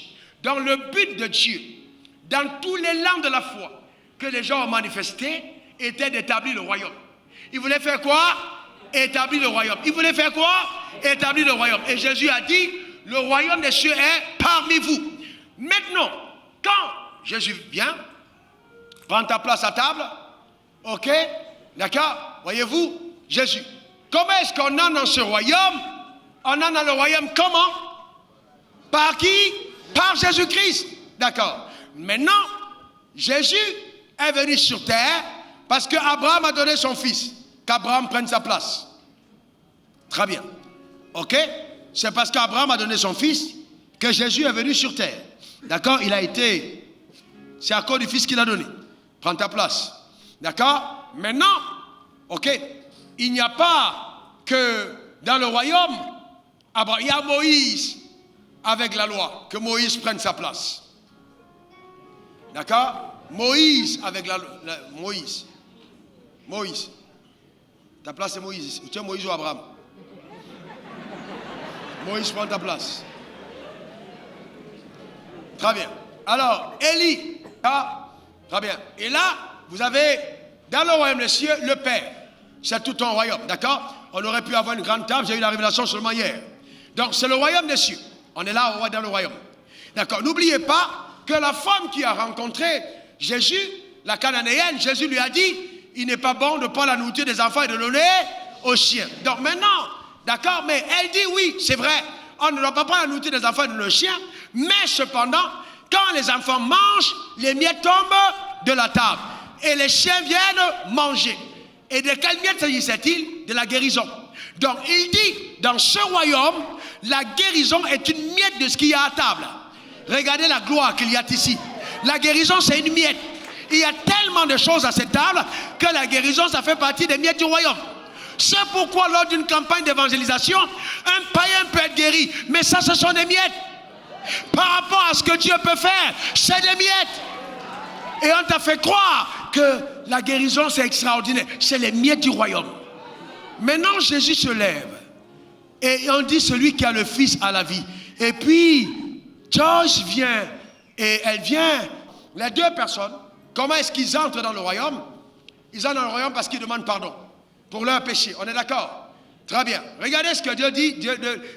[SPEAKER 1] Dans le but de Dieu, dans tous les langues de la foi que les gens ont manifesté, était d'établir le royaume. Ils voulaient faire quoi? Établir le royaume. Ils voulaient faire quoi? Établir le royaume. Et Jésus a dit, le royaume des cieux est parmi vous. Maintenant, quand Jésus vient, prends ta place à table, ok, d'accord, voyez-vous, Jésus. Comment est-ce qu'on entre dans ce royaume? On entre dans le royaume comment? Par qui? Par Jésus-Christ. D'accord. Maintenant, Jésus est venu sur terre parce qu'Abraham a donné son fils. Qu'Abraham prenne sa place. Très bien. Ok? C'est parce qu'Abraham a donné son fils que Jésus est venu sur terre. D'accord? Il a été... C'est à cause du Fils qu'il a donné. Prends ta place. D'accord? Maintenant, ok, il n'y a pas que dans le royaume, il y a Moïse avec la loi, que Moïse prenne sa place. D'accord? Moïse avec Moïse. Moïse. Ta place c'est Moïse. Tu es Moïse ou Abraham? Moïse prend ta place. Très bien. Alors, Élie. Ah, très bien. Et là, vous avez dans le royaume des cieux le Père. C'est tout un royaume, d'accord? On aurait pu avoir une grande table, j'ai eu la révélation seulement hier. Donc, c'est le royaume des cieux. On est là dans le royaume. D'accord? N'oubliez pas que la femme qui a rencontré Jésus, la cananéenne, Jésus lui a dit, il n'est pas bon de prendre la nourriture des enfants et de donner aux chiens. Donc maintenant, d'accord, mais elle dit oui, c'est vrai, on ne doit pas prendre la nourriture des enfants et de donner aux chiens, mais cependant, quand les enfants mangent, les miettes tombent de la table et les chiens viennent manger. Et de quelle miette s'agissait-il? De la guérison. Donc il dit, dans ce royaume, la guérison est une miette de ce qu'il y a à table. Regardez la gloire qu'il y a ici. La guérison, c'est une miette. Il y a tellement de choses à cette table que la guérison, ça fait partie des miettes du royaume. C'est pourquoi lors d'une campagne d'évangélisation, un païen peut être guéri. Mais ça, ce sont des miettes. Par rapport à ce que Dieu peut faire, c'est des miettes. Et on t'a fait croire que la guérison, c'est extraordinaire. C'est les miettes du royaume. Maintenant, Jésus se lève. Et on dit, celui qui a le Fils a la vie. Et puis, Joyce vient. Et elle vient. Les deux personnes, comment est-ce qu'ils entrent dans le royaume? Ils entrent dans le royaume parce qu'ils demandent pardon pour leur péché. On est d'accord? Très bien. Regardez ce que Dieu dit.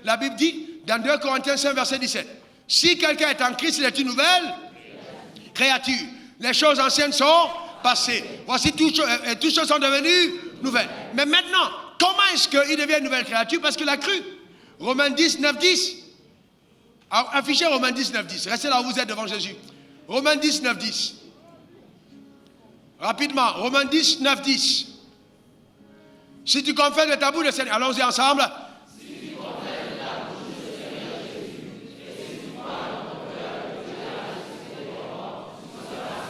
[SPEAKER 1] La Bible dit dans 2 Corinthiens 5, verset 17. Si quelqu'un est en Christ, il est une nouvelle créature. Les choses anciennes sont passées. Voici, toutes choses sont devenues nouvelles. Mais maintenant, comment est-ce qu'il devient une nouvelle créature? Parce qu'il a cru. Romains 10, 9, 10. Affichez Romains 10, 9, 10. Restez là où vous êtes devant Jésus. Romains 10, 9, 10. Rapidement, Romains 10, 9, 10. Si tu confesses de ta bouche le Seigneur, allons-y ensemble. Si tu confesses de ta bouche le Seigneur Jésus, et si tu crois dans ton cœur que Dieu a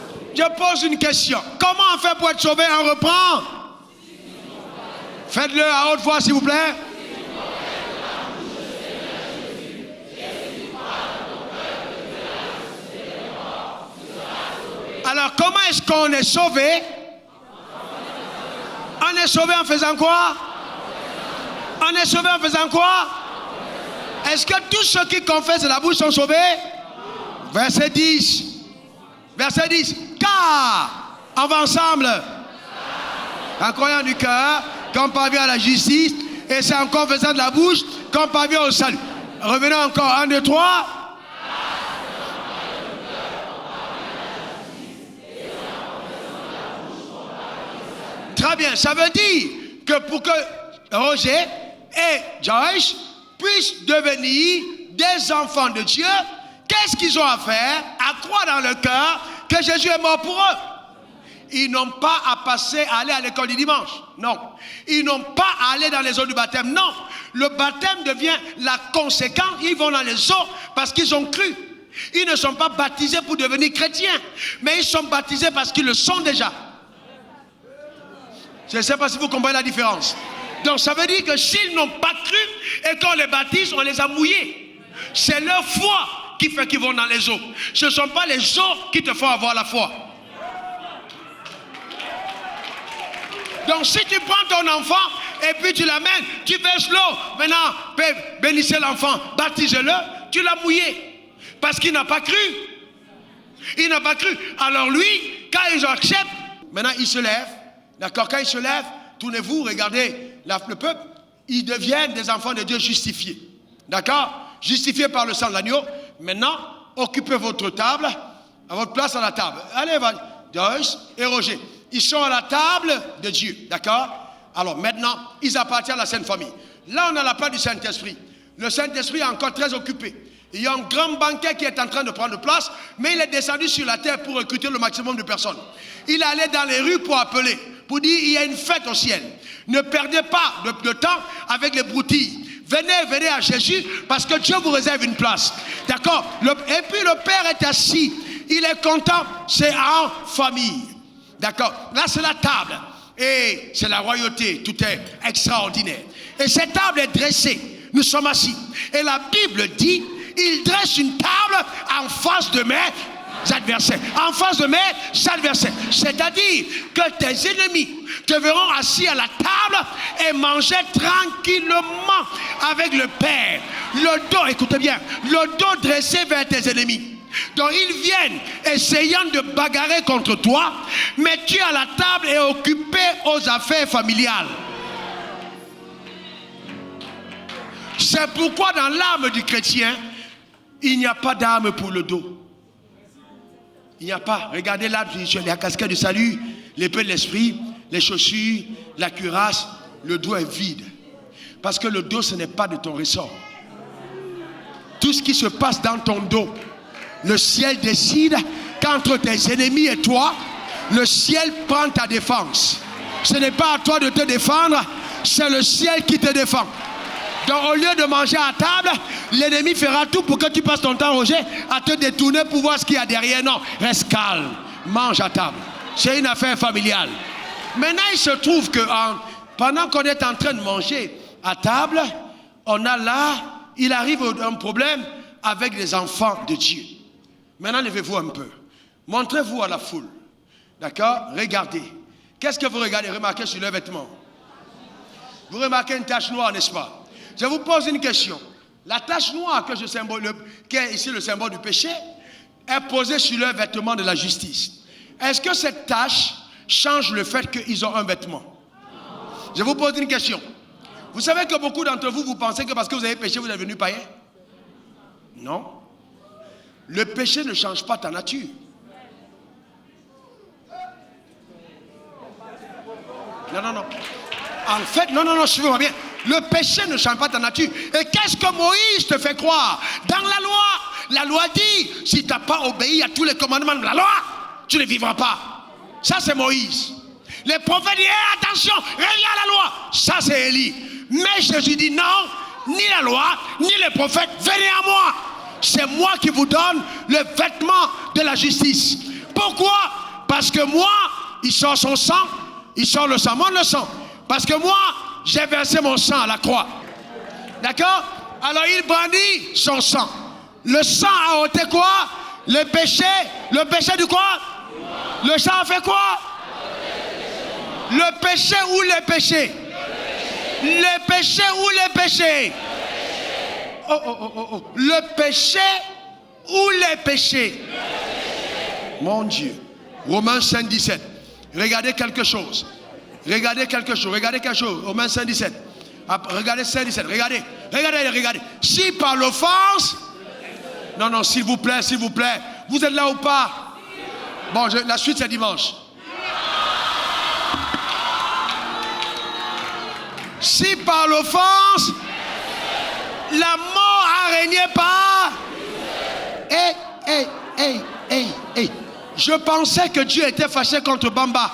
[SPEAKER 1] ressuscité, je pose une question. Comment on fait pour être sauvé? On reprend. Faites-le à haute voix, s'il vous plaît. Alors, comment est-ce qu'on est sauvé? On est sauvé en faisant quoi? On est sauvé en faisant quoi? Est-ce que tous ceux qui confessent de la bouche sont sauvés? Verset 10. Verset 10. Car, on va ensemble. En croyant du cœur, qu'on parvient à la justice, et c'est en confessant de la bouche qu'on parvient au salut. Revenons encore. 1, 2, 3. Très bien, ça veut dire que pour que Roger et Joyce puissent devenir des enfants de Dieu, qu'est-ce qu'ils ont à faire? À croire dans le cœur que Jésus est mort pour eux. Ils n'ont pas à aller à l'école du dimanche. Non. Ils n'ont pas à aller dans les eaux du baptême. Non. Le baptême devient la conséquence. Ils vont dans les eaux parce qu'ils ont cru. Ils ne sont pas baptisés pour devenir chrétiens, mais ils sont baptisés parce qu'ils le sont déjà. Je ne sais pas si vous comprenez la différence. Donc ça veut dire que s'ils n'ont pas cru et qu'on les baptise, on les a mouillés. C'est leur foi qui fait qu'ils vont dans les eaux. Ce ne sont pas les eaux qui te font avoir la foi. Donc si tu prends ton enfant et puis tu l'amènes, tu verses l'eau. Maintenant, bénissez l'enfant, baptisez-le, tu l'as mouillé. Parce qu'il n'a pas cru. Il n'a pas cru. Alors lui, quand ils acceptent, maintenant il se lève. D'accord, quand ils se lèvent, tournez-vous, regardez le peuple, ils deviennent des enfants de Dieu justifiés. D'accord? Justifiés par le sang de l'agneau. Maintenant, occupez votre table, à votre place à la table. Allez, Joyce et Roger. Ils sont à la table de Dieu. D'accord? Alors maintenant, ils appartiennent à la Sainte Famille. Là, on a la place du Saint-Esprit. Le Saint-Esprit est encore très occupé. Il y a un grand banquet qui est en train de prendre place, mais il est descendu sur la terre pour recruter le maximum de personnes. Il est allé dans les rues pour appeler, pour dire il y a une fête au ciel. Ne perdez pas de temps avec les broutilles. venez à Jésus parce que Dieu vous réserve une place. D'accord? Et puis le Père est assis. Il est content. C'est en famille. D'accord? Là, c'est la table. Et c'est la royauté. Tout est extraordinaire. Et cette table est dressée. Nous sommes assis. Et la Bible dit, il dresse une table en face de mes adversaires. En face de mes adversaires. C'est-à-dire que tes ennemis te verront assis à la table et manger tranquillement avec le Père. Le dos, écoutez bien, le dos dressé vers tes ennemis. Donc ils viennent essayant de bagarrer contre toi, mais tu es à la table et occupé aux affaires familiales. C'est pourquoi dans l'âme du chrétien, il n'y a pas d'âme pour le dos. Il n'y a pas. Regardez l'âme spirituelle, la casquette du salut, l'épée de l'esprit, les chaussures, la cuirasse, le dos est vide. Parce que le dos, ce n'est pas de ton ressort. Tout ce qui se passe dans ton dos, le ciel décide qu'entre tes ennemis et toi, le ciel prend ta défense. Ce n'est pas à toi de te défendre, c'est le ciel qui te défend. Donc au lieu de manger à table, l'ennemi fera tout pour que tu passes ton temps, Roger, à te détourner pour voir ce qu'il y a derrière. Non, reste calme, mange à table. C'est une affaire familiale. Maintenant, il se trouve que pendant qu'on est en train de manger à table, il arrive un problème avec les enfants de Dieu. Maintenant, levez-vous un peu. Montrez-vous à la foule. D'accord? Regardez. Qu'est-ce que vous regardez? Remarquez sur leurs vêtements. Vous remarquez une tache noire, n'est-ce pas? Je vous pose une question. La tache noire qui est ici le symbole du péché est posée sur leurs vêtements de la justice. Est-ce que cette tache change le fait qu'ils ont un vêtement? Je vous pose une question. Vous savez que beaucoup d'entre vous, vous pensez que parce que vous avez péché, vous êtes devenu païen? Non. Le péché ne change pas ta nature. Non. En fait, non, suivez-moi bien. Le péché ne change pas ta nature. Et qu'est-ce que Moïse te fait croire? Dans la loi dit, si tu n'as pas obéi à tous les commandements de la loi, tu ne vivras pas. Ça, c'est Moïse. Les prophètes disent, attention, reviens à la loi. Ça, c'est Élie. Mais Jésus dit, non, ni la loi, ni les prophètes, venez à moi. C'est moi qui vous donne le vêtement de la justice. Pourquoi? Parce que moi, il sort son sang, il sort le sang, le sang. Parce que moi, j'ai versé mon sang à la croix. D'accord? Alors il brandit son sang. Le sang a ôté quoi? Le péché. Le péché du quoi? Le sang a fait quoi? Le péché ou les péchés? Les péchés ou les péchés? Oh. Le péché ou les péchés? Mon Dieu. Romains 5, 17. Regardez quelque chose. Romains 5, 17. Regardez 5, 17. Regardez. Si par l'offense. Non, s'il vous plaît. Vous êtes là ou pas? Bon, la suite c'est dimanche. Si par l'offense, la mort a régné par. Je pensais que Dieu était fâché contre Bamba.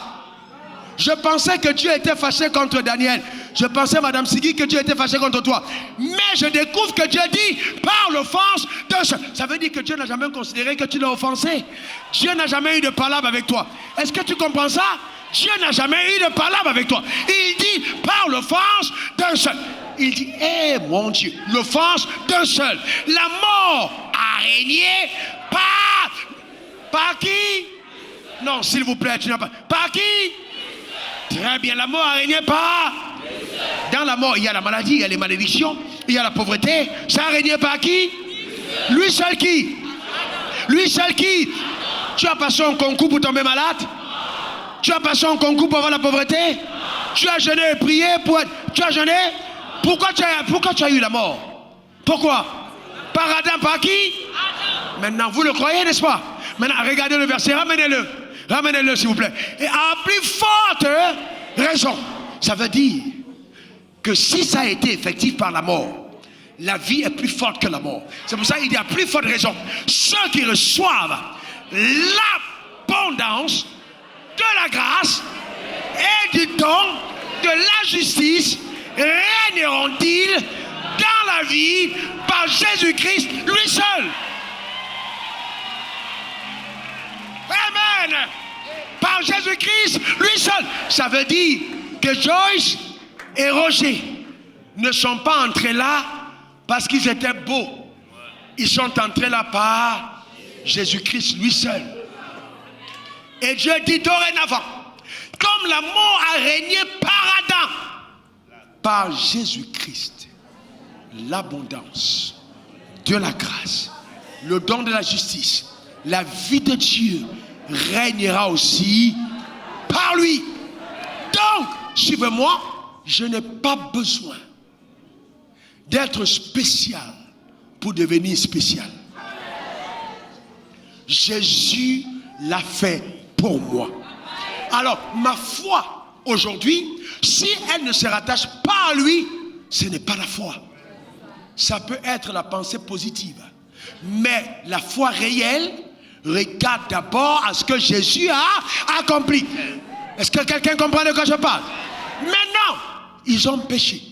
[SPEAKER 1] Je pensais que Dieu était fâché contre Daniel. Je pensais, Madame Sigui, que Dieu était fâché contre toi. Mais je découvre que Dieu dit, par l'offense de ce... Ça veut dire que Dieu n'a jamais considéré que tu l'as offensé. Dieu n'a jamais eu de palabre avec toi. Est-ce que tu comprends ça? Dieu n'a jamais eu de palabre avec toi. Il dit, par l'offense d'un seul. Il dit, mon Dieu, l'offense d'un seul. La mort a régné par qui? Non, s'il vous plaît, tu n'as pas... Par qui? Très bien, la mort a régné par... Dans la mort, il y a la maladie, il y a les malédictions, il y a la pauvreté. Ça a régné par qui? Lui seul qui? Tu as passé un concours pour tomber malade? Tu as passé un concours pour avoir la pauvreté? Tu as jeûné et prié pour... Tu as jeûné? Pourquoi tu as eu la mort? Pourquoi? Par Adam, par qui? Maintenant, vous le croyez, n'est-ce pas? Maintenant, regardez le verset, ramenez-le s'il vous plaît. Et à plus forte raison. Ça veut dire que si ça a été effectif par la mort, la vie est plus forte que la mort. C'est pour ça qu'il y a plus forte raison. Ceux qui reçoivent l'abondance de la grâce et du don de la justice régneront-ils dans la vie par Jésus-Christ, lui seul. Amen. Par Jésus-Christ, lui seul. Ça veut dire que Joyce et Roger ne sont pas entrés là parce qu'ils étaient beaux. Ils sont entrés là par Jésus-Christ, lui seul. Et Dieu dit dorénavant, comme la mort a régné par Adam, par Jésus-Christ, l'abondance de la grâce, le don de la justice, la vie de Dieu régnera aussi par lui. Donc, suivez-moi, je n'ai pas besoin d'être spécial pour devenir spécial. Jésus l'a fait pour moi. Alors, ma foi, aujourd'hui, si elle ne se rattache pas à lui, ce n'est pas la foi. Ça peut être la pensée positive. Mais la foi réelle regarde d'abord à ce que Jésus a accompli. Est-ce que quelqu'un comprend de quoi je parle? Maintenant, ils ont péché.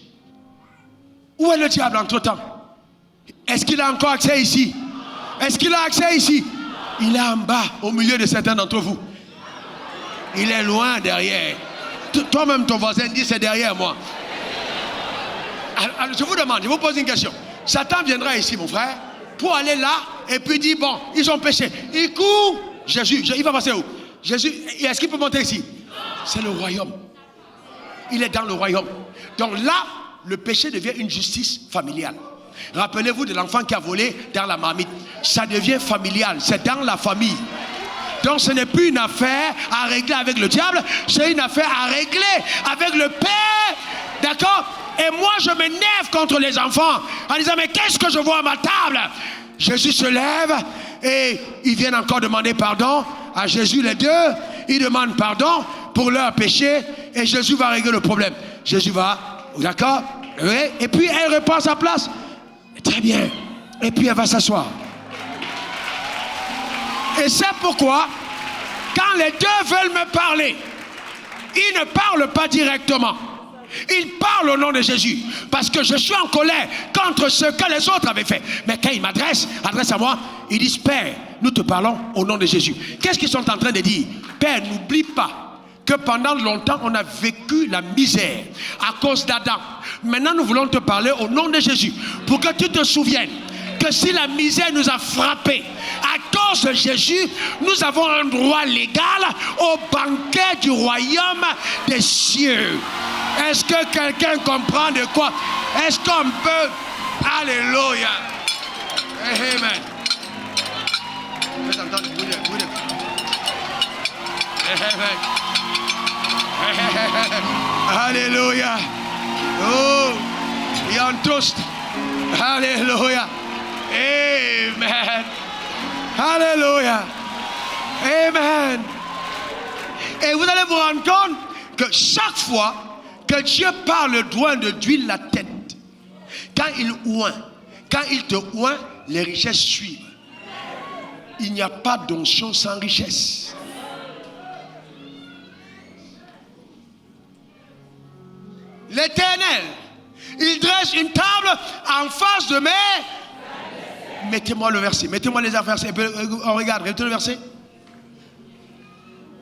[SPEAKER 1] Où est le diable entre-temps? Est-ce qu'il a encore accès ici? Est-ce qu'il a accès ici? Il est en bas, au milieu de certains d'entre vous. Il est loin derrière. Toi-même, ton voisin dit c'est derrière moi. Alors, je vous demande, je vous pose une question. Satan viendra ici, mon frère, pour aller là et puis dire bon, ils ont péché. Il court. Jésus, il va passer où? Jésus, est-ce qu'il peut monter ici? C'est le royaume. Il est dans le royaume. Donc là, le péché devient une justice familiale. Rappelez-vous de l'enfant qui a volé dans la marmite. Ça devient familial, c'est dans la famille. Donc ce n'est plus une affaire à régler avec le diable, c'est une affaire à régler avec le Père. D'accord? Et moi je m'énerve contre les enfants en disant mais qu'est-ce que je vois à ma table? Jésus se lève et ils viennent encore demander pardon à Jésus, les deux. Ils demandent pardon pour leur péché et Jésus va régler le problème. Jésus va, d'accord? Et puis elle reprend sa place. Très bien. Et puis elle va s'asseoir. Et c'est pourquoi, quand les deux veulent me parler, ils ne parlent pas directement. Ils parlent au nom de Jésus. Parce que je suis en colère contre ce que les autres avaient fait. Mais quand ils m'adressent à moi, ils disent, Père, nous te parlons au nom de Jésus. Qu'est-ce qu'ils sont en train de dire? Père, n'oublie pas que pendant longtemps, on a vécu la misère à cause d'Adam. Maintenant, nous voulons te parler au nom de Jésus. Pour que tu te souviennes que si la misère nous a frappés, à cause de Jésus, nous avons un droit légal au banquet du royaume des cieux. Est-ce que quelqu'un comprend de quoi? Est-ce qu'on peut? Alléluia. Amen. Alléluia. Oh, il y a un toast. Alléluia. Amen. Alléluia. Amen. Et vous allez vous rendre compte que chaque fois que Dieu parle le doigt d'huile la tête, quand il te oint, les richesses suivent. Il n'y a pas d'onction sans richesse. L'Éternel, il dresse une table en face de mes... Mettez-moi le verset, mettez-moi les versets. On regarde, mettez le verset.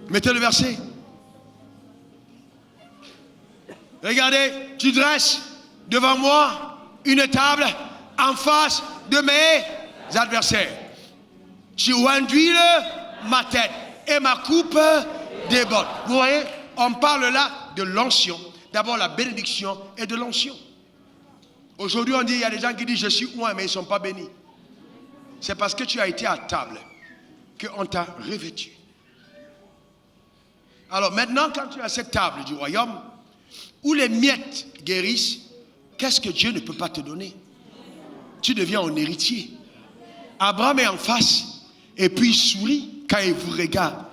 [SPEAKER 1] Mettez le verset. Regardez, tu dresses devant moi une table en face de mes adversaires. Tu induis ma tête et ma coupe déborde. Vous voyez, on parle là de l'onction. D'abord la bénédiction et de l'onction. Aujourd'hui on dit, il y a des gens qui disent je suis oint mais ils ne sont pas bénis. C'est parce que tu as été à table qu'on t'a revêtu. Alors maintenant quand tu as cette table du royaume où les miettes guérissent, qu'est-ce que Dieu ne peut pas te donner? Tu deviens un héritier. Abraham est en face et puis il sourit quand il vous regarde.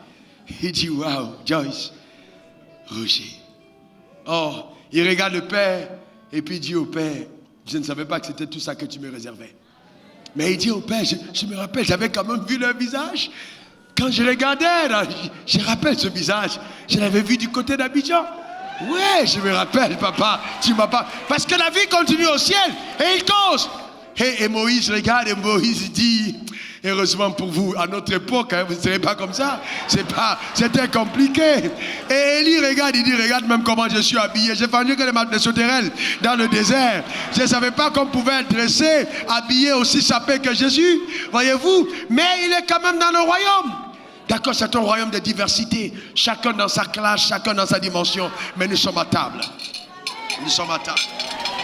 [SPEAKER 1] Il dit waouh, Joyce, Roger. Oh, il regarde le Père et puis il dit au Père, je ne savais pas que c'était tout ça que tu me réservais. Mais il dit au Père, je me rappelle, j'avais quand même vu leur visage. Quand je regardais, là, je rappelle ce visage. Je l'avais vu du côté d'Abidjan. Ouais, je me rappelle, papa. Tu m'as pas. Parce que la vie continue au ciel et il cause. Et Moïse regarde et Moïse dit, heureusement pour vous, à notre époque, hein, vous ne serez pas comme ça. C'était compliqué. Et Élie regarde, il dit, regarde même comment je suis habillé. J'ai vendu que des sauterelles dans le désert. Je ne savais pas qu'on pouvait être dressé, habillé aussi sapé que Jésus. Voyez-vous? Mais il est quand même dans le royaume. D'accord, c'est un royaume de diversité. Chacun dans sa classe, chacun dans sa dimension. Mais nous sommes à table. Nous sommes à table.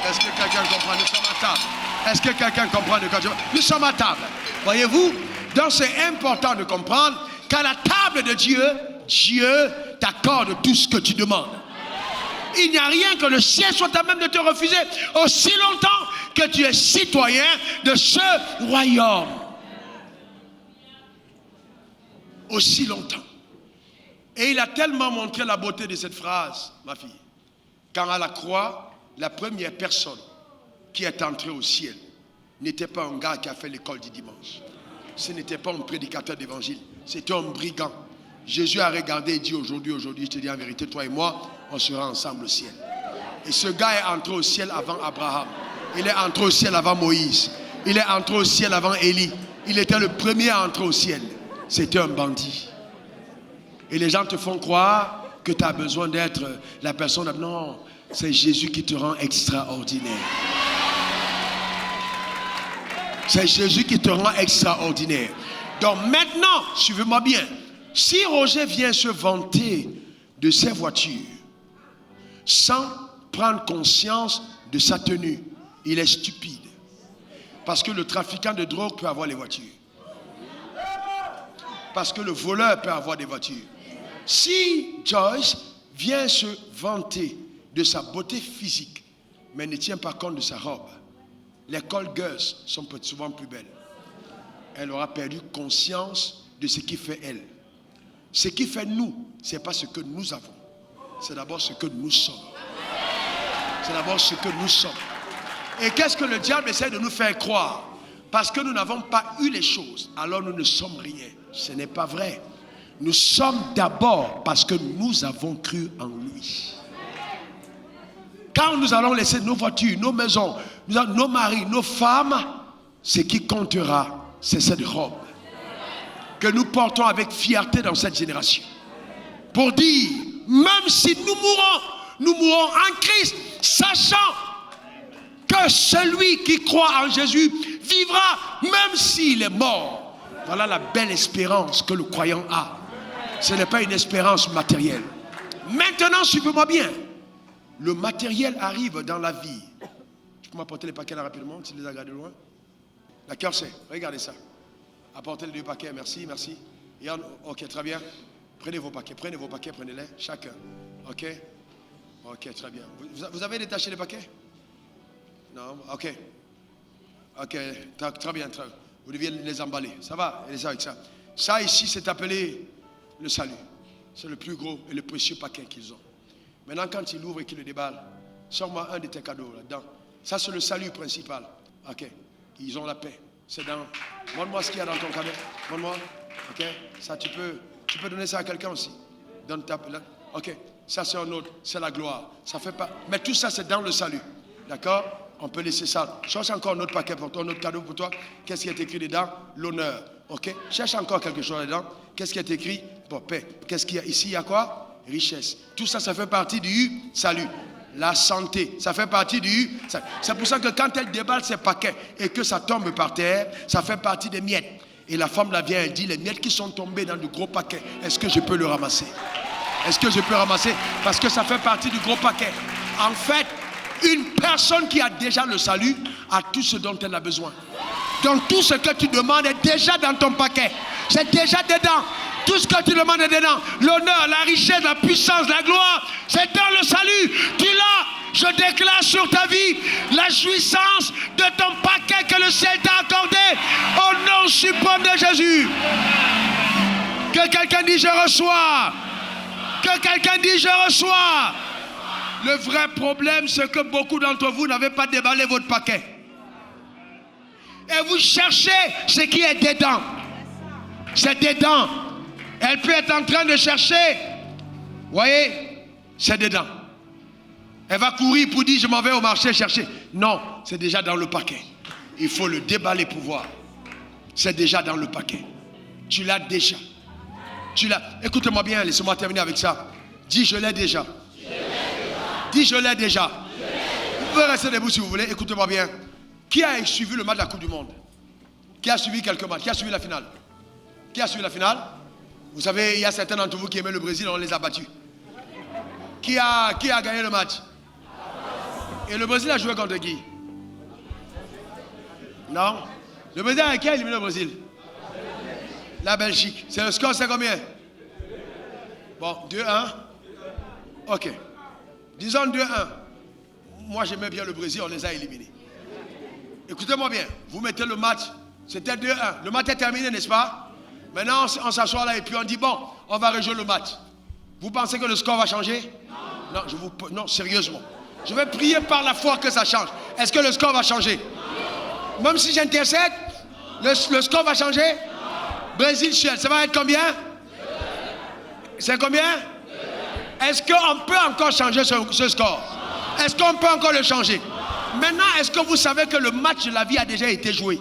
[SPEAKER 1] Est-ce que quelqu'un comprend? Nous sommes à table. Est-ce que quelqu'un comprend de quoi je parle? Nous sommes à table. Voyez-vous? Donc c'est important de comprendre qu'à la table de Dieu, Dieu t'accorde tout ce que tu demandes. Il n'y a rien que le ciel soit à même de te refuser aussi longtemps que tu es citoyen de ce royaume. Aussi longtemps. Et il a tellement montré la beauté de cette phrase, ma fille, quand à la croix, la première personne qui est entrée au ciel n'était pas un gars qui a fait l'école du dimanche. Ce n'était pas un prédicateur d'évangile. C'était un brigand. Jésus a regardé et dit aujourd'hui, je te dis en vérité, toi et moi, on sera ensemble au ciel. Et ce gars est entré au ciel avant Abraham. Il est entré au ciel avant Moïse. Il est entré au ciel avant Élie. Il était le premier à entrer au ciel. C'était un bandit. Et les gens te font croire que tu as besoin d'être la personne. Non, c'est Jésus qui te rend extraordinaire. C'est Jésus qui te rend extraordinaire. Donc maintenant, suivez-moi bien. Si Roger vient se vanter de ses voitures sans prendre conscience de sa tenue, il est stupide. Parce que le trafiquant de drogue peut avoir les voitures. Parce que le voleur peut avoir des voitures. Si Joyce vient se vanter de sa beauté physique, mais ne tient pas compte de sa robe, les call girls sont souvent plus belles. Elle aura perdu conscience de ce qui fait elle. Ce qui fait nous, ce n'est pas ce que nous avons. C'est d'abord ce que nous sommes. C'est d'abord ce que nous sommes. Et qu'est-ce que le diable essaie de nous faire croire? Parce que nous n'avons pas eu les choses, alors nous ne sommes rien. Ce n'est pas vrai. Nous sommes d'abord parce que nous avons cru en lui. Quand nous allons laisser nos voitures, nos maisons, nos maris, nos femmes, ce qui comptera, c'est cette robe que nous portons avec fierté dans cette génération. Pour dire, même si nous mourrons en Christ, sachant que celui qui croit en Jésus vivra même s'il est mort. Voilà la belle espérance que le croyant a. Ce n'est pas une espérance matérielle. Maintenant, suivez-moi bien. Le matériel arrive dans la vie. Tu peux m'apporter les paquets là rapidement, tu les as gardés loin. D'accord, c'est. Regardez ça. Apportez les 2 paquets, merci, merci. Ok, très bien. Prenez vos paquets, prenez-les, chacun. Ok? Ok, très bien. Vous avez détaché les paquets? Non? Ok. Ok, très bien, très bien. Vous deviez les emballer. Ça va? Et ça avec ça. Ça ici, c'est appelé le salut. C'est le plus gros et le précieux paquet qu'ils ont. Maintenant, quand ils l'ouvrent et qu'ils le déballent, sors-moi un de tes cadeaux là-dedans. Ça, c'est le salut principal. Ok. Ils ont la paix. C'est dans. Montre-moi ce qu'il y a dans ton cadeau. Montre-moi. Ok. Ça, tu peux donner ça à quelqu'un aussi. Donne ta. Là. Ok. Ça, c'est un autre. C'est la gloire. Ça fait pas. Mais tout ça, c'est dans le salut. D'accord? On peut laisser ça. Cherche encore un autre paquet pour toi, un autre cadeau pour toi. Qu'est-ce qui est écrit dedans? L'honneur. Ok? Cherche encore quelque chose dedans. Qu'est-ce qui est écrit? Bon, paix. Qu'est-ce qu'il y a ici? Il y a quoi? Richesse. Tout ça, ça fait partie du salut. La santé, ça fait partie du salut. C'est pour ça que quand elle déballe ses paquets et que ça tombe par terre, ça fait partie des miettes. Et la femme là vient, elle dit, les miettes qui sont tombées dans du gros paquet, est-ce que je peux le ramasser? Est-ce que je peux ramasser? Parce que ça fait partie du gros paquet. En fait, une personne qui a déjà le salut a tout ce dont elle a besoin. Donc tout ce que tu demandes est déjà dans ton paquet. C'est déjà dedans. Tout ce que tu demandes est dedans. L'honneur, la richesse, la puissance, la gloire, c'est dans le salut. Tu l'as. Je déclare sur ta vie la jouissance de ton paquet que le ciel t'a accordé. Au nom suprême de Jésus. Que quelqu'un dise je reçois. Que quelqu'un dise je reçois. Le vrai problème, c'est que beaucoup d'entre vous n'avez pas déballé votre paquet. Et vous cherchez ce qui est dedans. C'est dedans. Elle peut être en train de chercher. Voyez, c'est dedans. Elle va courir pour dire je m'en vais au marché chercher. Non, c'est déjà dans le paquet. Il faut le déballer pour voir. C'est déjà dans le paquet. Tu l'as déjà. Tu l'as. Écoutez-moi bien, laissez-moi terminer avec ça. Dis je l'ai déjà. Dis je l'ai déjà. Vous pouvez rester debout si vous voulez. Écoutez-moi bien. Qui a suivi le match de la Coupe du Monde? Qui a suivi quelques matchs? Qui a suivi la finale? Qui a suivi la finale? Vous savez, il y a certains d'entre vous qui aimaient le Brésil, on les a battus. Qui a gagné le match? Et le Brésil a joué contre qui? Non? Le Brésil a qui a éliminé le Brésil? La Belgique. C'est le score, c'est combien? Bon, 2-1. Ok. Disons 2-1. Moi, j'aimais bien le Brésil, on les a éliminés. Écoutez-moi bien. Vous mettez le match, c'était 2-1. Le match est terminé, n'est-ce pas? Maintenant, on s'assoit là et puis on dit, bon, on va rejouer le match. Vous pensez que le score va changer? Non, non, sérieusement. Je vais prier par la foi que ça change. Est-ce que le score va changer? Même si j'intercède, le score va changer? Brésil-Suède, ça va être combien? C'est combien? Est-ce qu'on peut encore changer ce score? Est-ce qu'on peut encore le changer? Maintenant, est-ce que vous savez que le match de la vie a déjà été joué?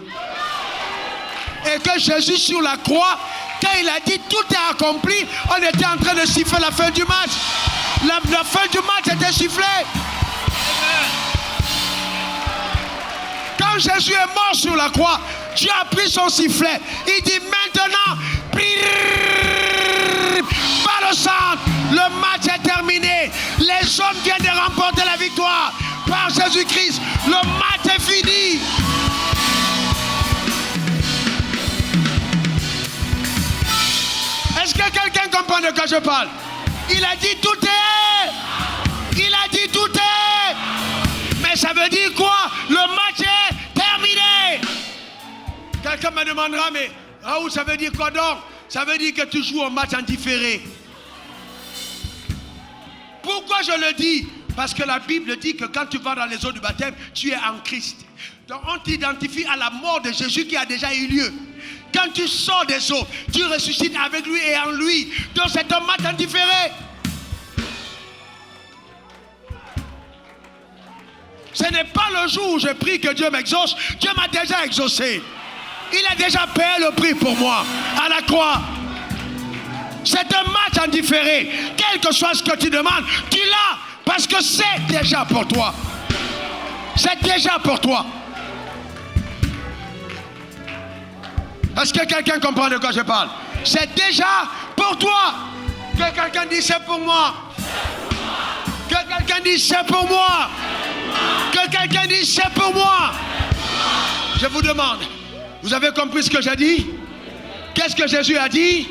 [SPEAKER 1] Et que Jésus sur la croix, quand il a dit tout est accompli, on était en train de siffler la fin du match. La fin du match était sifflée. Quand Jésus est mort sur la croix, Dieu a pris son sifflet. Il dit maintenant, par le sang, le match est terminé. Les hommes viennent de remporter la victoire. Par Jésus-Christ, le match est fini. Est-ce que quelqu'un comprend de quoi je parle? Il a dit tout est. Il a dit tout est. Mais ça veut dire quoi? Le match est terminé. Quelqu'un me demandera, mais Raoul, ça veut dire quoi donc? Ça veut dire que tu joues un match en différé. Pourquoi je le dis? Parce que la Bible dit que quand tu vas dans les eaux du baptême, tu es en Christ. Donc on t'identifie à la mort de Jésus qui a déjà eu lieu. Quand tu sors des eaux, tu ressuscites avec lui et en lui. Donc c'est un match en différé. Ce n'est pas le jour où je prie que Dieu m'exauce. Dieu m'a déjà exaucé. Il a déjà payé le prix pour moi à la croix. C'est un match en différé. Quel que soit ce que tu demandes, tu l'as parce que c'est déjà pour toi. C'est déjà pour toi. Est-ce que quelqu'un comprend de quoi je parle? C'est déjà pour toi. Que quelqu'un dise c'est pour moi. Que quelqu'un dise c'est pour moi. Que quelqu'un dise c'est pour moi. Je vous demande, vous avez compris ce que j'ai dit? Qu'est-ce que Jésus a dit?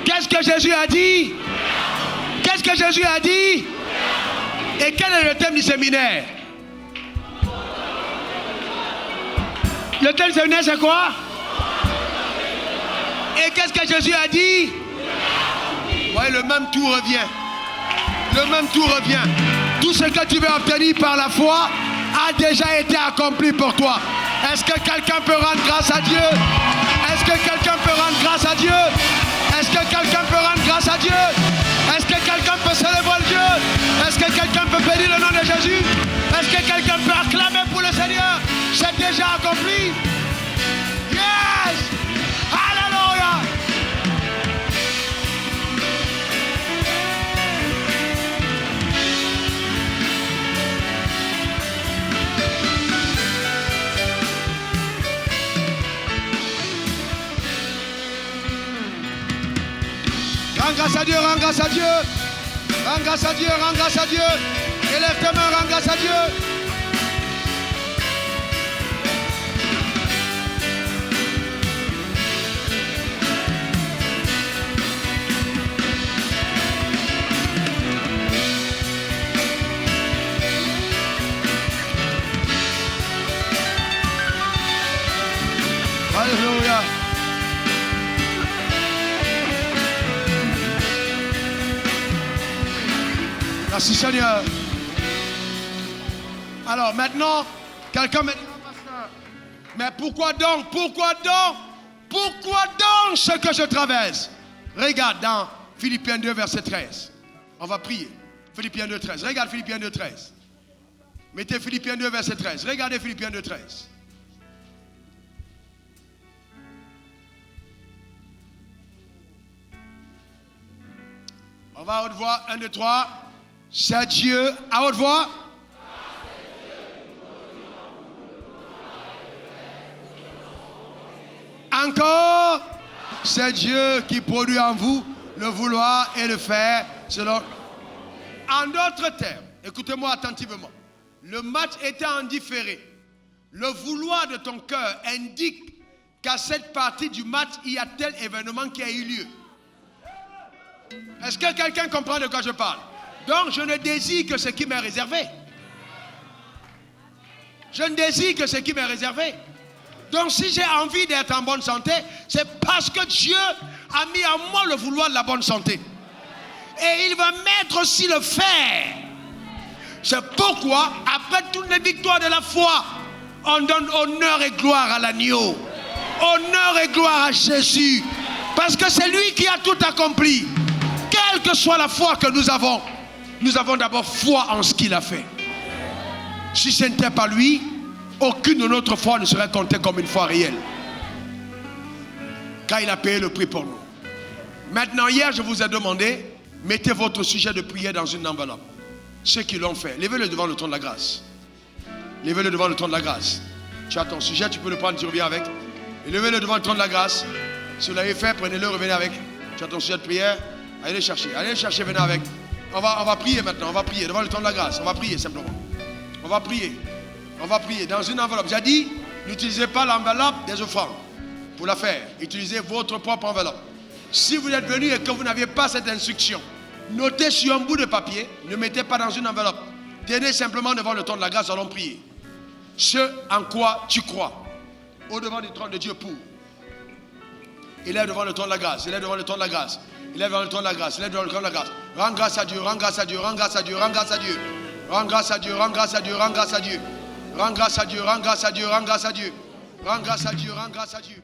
[SPEAKER 1] Qu'est-ce que Jésus a dit? Qu'est-ce que Jésus a dit? Et quel est le thème du séminaire? Le thème du séminaire c'est quoi? Et qu'est-ce que Jésus a dit? Oui, le même tout revient. Le même tout revient. Tout ce que tu veux obtenir par la foi a déjà été accompli pour toi. Est-ce que quelqu'un peut rendre grâce à Dieu? Est-ce que quelqu'un peut rendre grâce à Dieu? Est-ce que quelqu'un peut rendre grâce à Dieu? Est-ce que quelqu'un peut célébrer Dieu? Est-ce que quelqu'un peut bénir le nom de Jésus? Est-ce que quelqu'un peut acclamer pour le Seigneur? C'est déjà accompli. Yes! Alléluia! Rends grâce à Dieu, rends grâce à Dieu. Rends grâce à Dieu, rends grâce à Dieu. Élève tes mains, rends grâce à Dieu. Alléluia. Merci Seigneur. Alors maintenant, quelqu'un me dit, pasteur, mais pourquoi donc ce que je traverse? Regarde dans Philippiens 2, verset 13. On va prier. Philippiens 2, 13. Regarde Philippiens 2, 13. Mettez Philippiens 2, verset 13. Regardez Philippiens 2, 13. On va à haute voix. 1, 2, 3. C'est Dieu. À haute voix. Encore. C'est Dieu qui produit en vous le vouloir et le faire selon. En d'autres termes, écoutez-moi attentivement. Le match était en différé. Le vouloir de ton cœur indique qu'à cette partie du match, il y a tel événement qui a eu lieu. Est-ce que quelqu'un comprend de quoi je parle? Donc, je ne désire que ce qui m'est réservé. Je ne désire que ce qui m'est réservé. Donc, si j'ai envie d'être en bonne santé, c'est parce que Dieu a mis en moi le vouloir de la bonne santé. Et il va mettre aussi le faire. C'est pourquoi, après toutes les victoires de la foi, on donne honneur et gloire à l'agneau. Honneur et gloire à Jésus. Parce que c'est lui qui a tout accompli. Quelle que soit la foi que nous avons d'abord foi en ce qu'il a fait. Si ce n'était pas lui, aucune de notre foi ne serait comptée comme une foi réelle. Car il a payé le prix pour nous. Maintenant, hier, je vous ai demandé, mettez votre sujet de prière dans une enveloppe. Ceux qui l'ont fait, levez-le devant le trône de la grâce. Levez-le devant le trône de la grâce. Tu as ton sujet, tu peux le prendre, tu reviens avec. Et levez-le devant le trône de la grâce. Si vous l'avez fait, prenez-le, revenez avec. Tu as ton sujet de prière, allez le chercher, venez avec. On va prier maintenant, on va prier devant le trône de la grâce. On va prier simplement. On va prier dans une enveloppe. J'ai dit, n'utilisez pas l'enveloppe des offrandes pour la faire. Utilisez votre propre enveloppe. Si vous êtes venu et que vous n'aviez pas cette instruction, notez sur un bout de papier, ne mettez pas dans une enveloppe. Tenez simplement devant le trône de la grâce, allons prier. Ce en quoi tu crois, au-devant du trône de Dieu pour. Il est devant le trône de la grâce, il est devant le trône de la grâce, il est devant le trône de la grâce, il est devant le trône de la grâce. Rends grâce à Dieu, rends grâce à Dieu, rends grâce à Dieu, rends grâce à Dieu. Rends grâce à Dieu, rends grâce à Dieu, rends grâce à Dieu. Rends grâce à Dieu, rends grâce à Dieu, rends grâce à Dieu. Rends grâce à Dieu, rends grâce à Dieu.